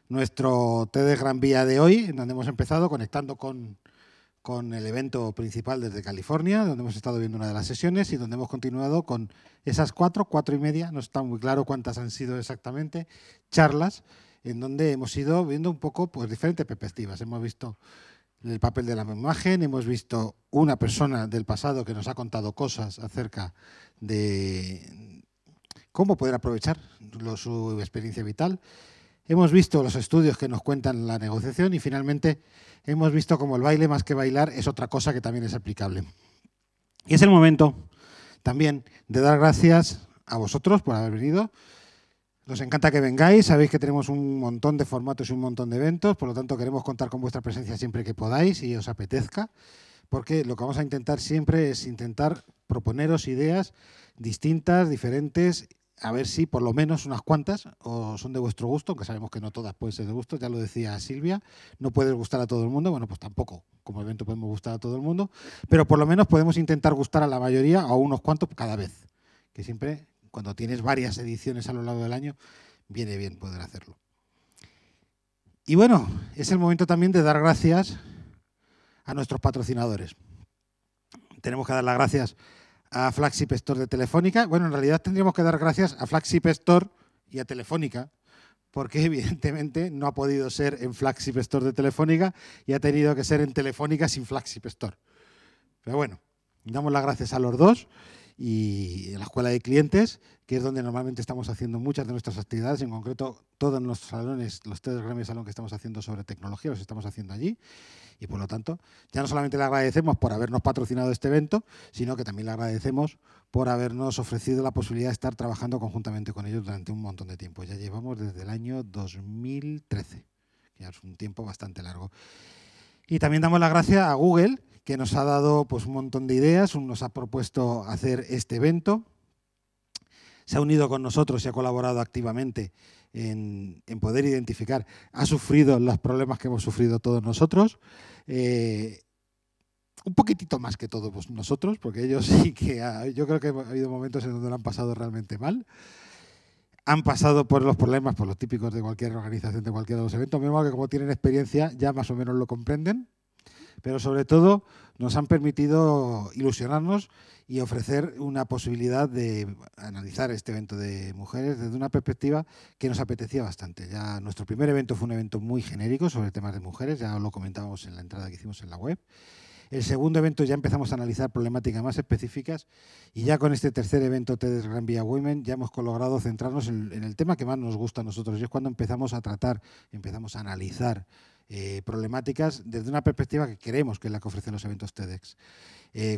[SPEAKER 1] nuestro TEDx Gran Vía de hoy, en donde hemos empezado conectando con el evento principal desde California, donde hemos estado viendo una de las sesiones y donde hemos continuado con esas 4:30, no está muy claro cuántas han sido exactamente, charlas, en donde hemos ido viendo un poco pues, diferentes perspectivas. Hemos visto el papel de la imagen, hemos visto una persona del pasado que nos ha contado cosas acerca de cómo poder aprovechar su experiencia vital. Hemos visto los estudios que nos cuentan la negociación y finalmente hemos visto cómo el baile, más que bailar, es otra cosa que también es aplicable. Y es el momento también de dar gracias a vosotros por haber venido. Nos encanta que vengáis, sabéis que tenemos un montón de formatos y un montón de eventos, por lo tanto queremos contar con vuestra presencia siempre que podáis y os apetezca, porque lo que vamos a intentar siempre es intentar proponeros ideas distintas, diferentes, a ver si por lo menos unas cuantas o son de vuestro gusto, aunque sabemos que no todas pueden ser de gusto, ya lo decía Silvia, no puedes gustar a todo el mundo, bueno, pues tampoco como evento podemos gustar a todo el mundo, pero por lo menos podemos intentar gustar a la mayoría o a unos cuantos cada vez, que siempre, cuando tienes varias ediciones a lo largo del año, viene bien poder hacerlo. Y bueno, es el momento también de dar gracias a nuestros patrocinadores. Tenemos que dar las gracias a Flagship Store de Telefónica. Bueno, en realidad tendríamos que dar gracias a Flagship Store y a Telefónica, porque evidentemente no ha podido ser en Flagship Store de Telefónica y ha tenido que ser en Telefónica sin Flagship Store. Pero bueno, damos las gracias a los dos y a la Escuela de Clientes, que es donde normalmente estamos haciendo muchas de nuestras actividades, en concreto todos nuestros salones, los TEDx Gran Vía Salón que estamos haciendo sobre tecnología, los estamos haciendo allí. Y por lo tanto, ya no solamente le agradecemos por habernos patrocinado este evento, sino que también le agradecemos por habernos ofrecido la posibilidad de estar trabajando conjuntamente con ellos durante un montón de tiempo. Ya llevamos desde el año 2013, que ya es un tiempo bastante largo. Y también damos las gracias a Google, que nos ha dado pues, un montón de ideas, nos ha propuesto hacer este evento. Se ha unido con nosotros y ha colaborado activamente en poder identificar, ha sufrido los problemas que hemos sufrido todos nosotros, un poquitito más que todos nosotros, porque ellos sí que, yo creo que ha habido momentos en donde lo han pasado realmente mal. Han pasado por los problemas, por los típicos de cualquier organización, de cualquiera de los eventos, menos mal que como tienen experiencia ya más o menos lo comprenden, pero sobre todo nos han permitido ilusionarnos y ofrecer una posibilidad de analizar este evento de mujeres desde una perspectiva que nos apetecía bastante. Ya nuestro primer evento fue un evento muy genérico sobre temas de mujeres, ya lo comentábamos en la entrada que hicimos en la web. El segundo evento ya empezamos a analizar problemáticas más específicas y ya con este tercer evento TEDx Gran Vía Women ya hemos logrado centrarnos en el tema que más nos gusta a nosotros y es cuando empezamos a tratar, empezamos a analizar problemáticas desde una perspectiva que queremos que es la que ofrecen los eventos TEDx.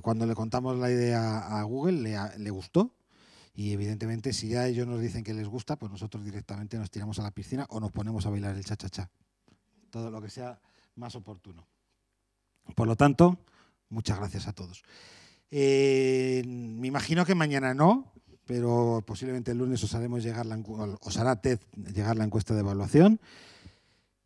[SPEAKER 1] Cuando le contamos la idea a Google le gustó y evidentemente si ya ellos nos dicen que les gusta, pues nosotros directamente nos tiramos a la piscina o nos ponemos a bailar el cha-cha-cha. Todo lo que sea más oportuno. Por lo tanto, muchas gracias a todos. Me imagino que mañana no, pero posiblemente el lunes os hará TED llegar la encuesta de evaluación.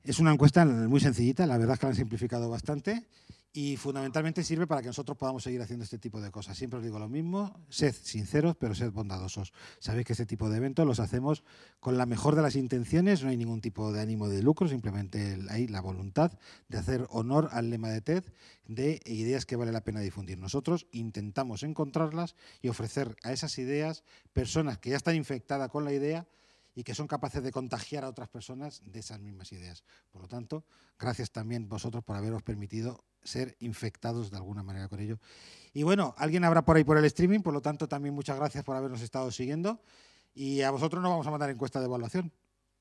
[SPEAKER 1] Es una encuesta muy sencillita, la verdad es que la han simplificado bastante y fundamentalmente sirve para que nosotros podamos seguir haciendo este tipo de cosas. Siempre os digo lo mismo, sed sinceros, pero sed bondadosos. Sabéis que este tipo de eventos los hacemos con la mejor de las intenciones, no hay ningún tipo de ánimo de lucro, simplemente hay la voluntad de hacer honor al lema de TED de ideas que vale la pena difundir. Nosotros intentamos encontrarlas y ofrecer a esas ideas personas que ya están infectadas con la idea y que son capaces de contagiar a otras personas de esas mismas ideas. Por lo tanto, gracias también vosotros por haberos permitido ser infectados de alguna manera con ello. Y bueno, alguien habrá por ahí por el streaming, por lo tanto también muchas gracias por habernos estado siguiendo y a vosotros no vamos a mandar encuesta de evaluación,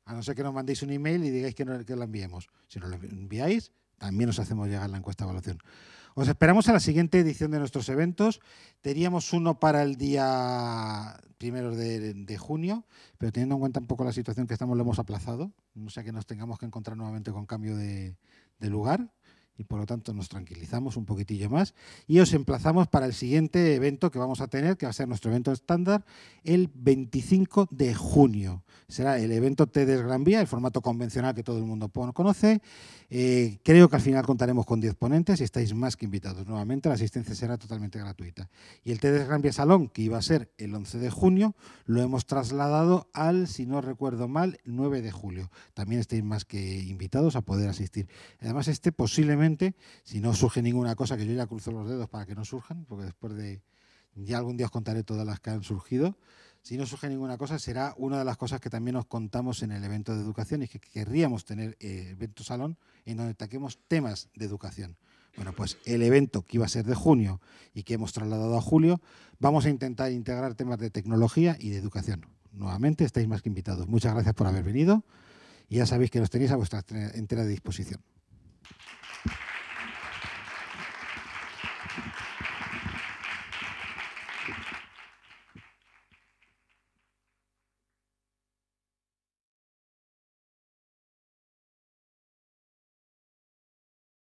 [SPEAKER 1] a no ser que nos mandéis un email y digáis que la enviemos. Si nos la enviáis, también os hacemos llegar la encuesta de evaluación. Os esperamos a la siguiente edición de nuestros eventos. Teníamos uno para el día 1 de junio, pero teniendo en cuenta un poco la situación que estamos, lo hemos aplazado. No sea que nos tengamos que encontrar nuevamente con cambio de lugar. y por lo tanto nos tranquilizamos un poquitillo más y os emplazamos para el siguiente evento que vamos a tener, que va a ser nuestro evento estándar, el 25 de junio. Será el evento TEDx Gran Vía, el formato convencional que todo el mundo conoce. Creo que al final contaremos con 10 ponentes y estáis más que invitados. Nuevamente, la asistencia será totalmente gratuita. Y el TEDx Gran Vía Salón, que iba a ser el 11 de junio, lo hemos trasladado al, si no recuerdo mal, 9 de julio. También estáis más que invitados a poder asistir. Además, posiblemente, si no surge ninguna cosa, que yo ya cruzo los dedos para que no surjan, porque después de, ya algún día os contaré todas las que han surgido, si no surge ninguna cosa, será una de las cosas que también os contamos en el evento de educación, y que querríamos tener evento salón en donde ataquemos temas de educación. Bueno, pues el evento que iba a ser de junio y que hemos trasladado a julio, vamos a intentar integrar temas de tecnología y de educación. Nuevamente, estáis más que invitados. Muchas gracias por haber venido y ya sabéis que los tenéis a vuestra entera disposición.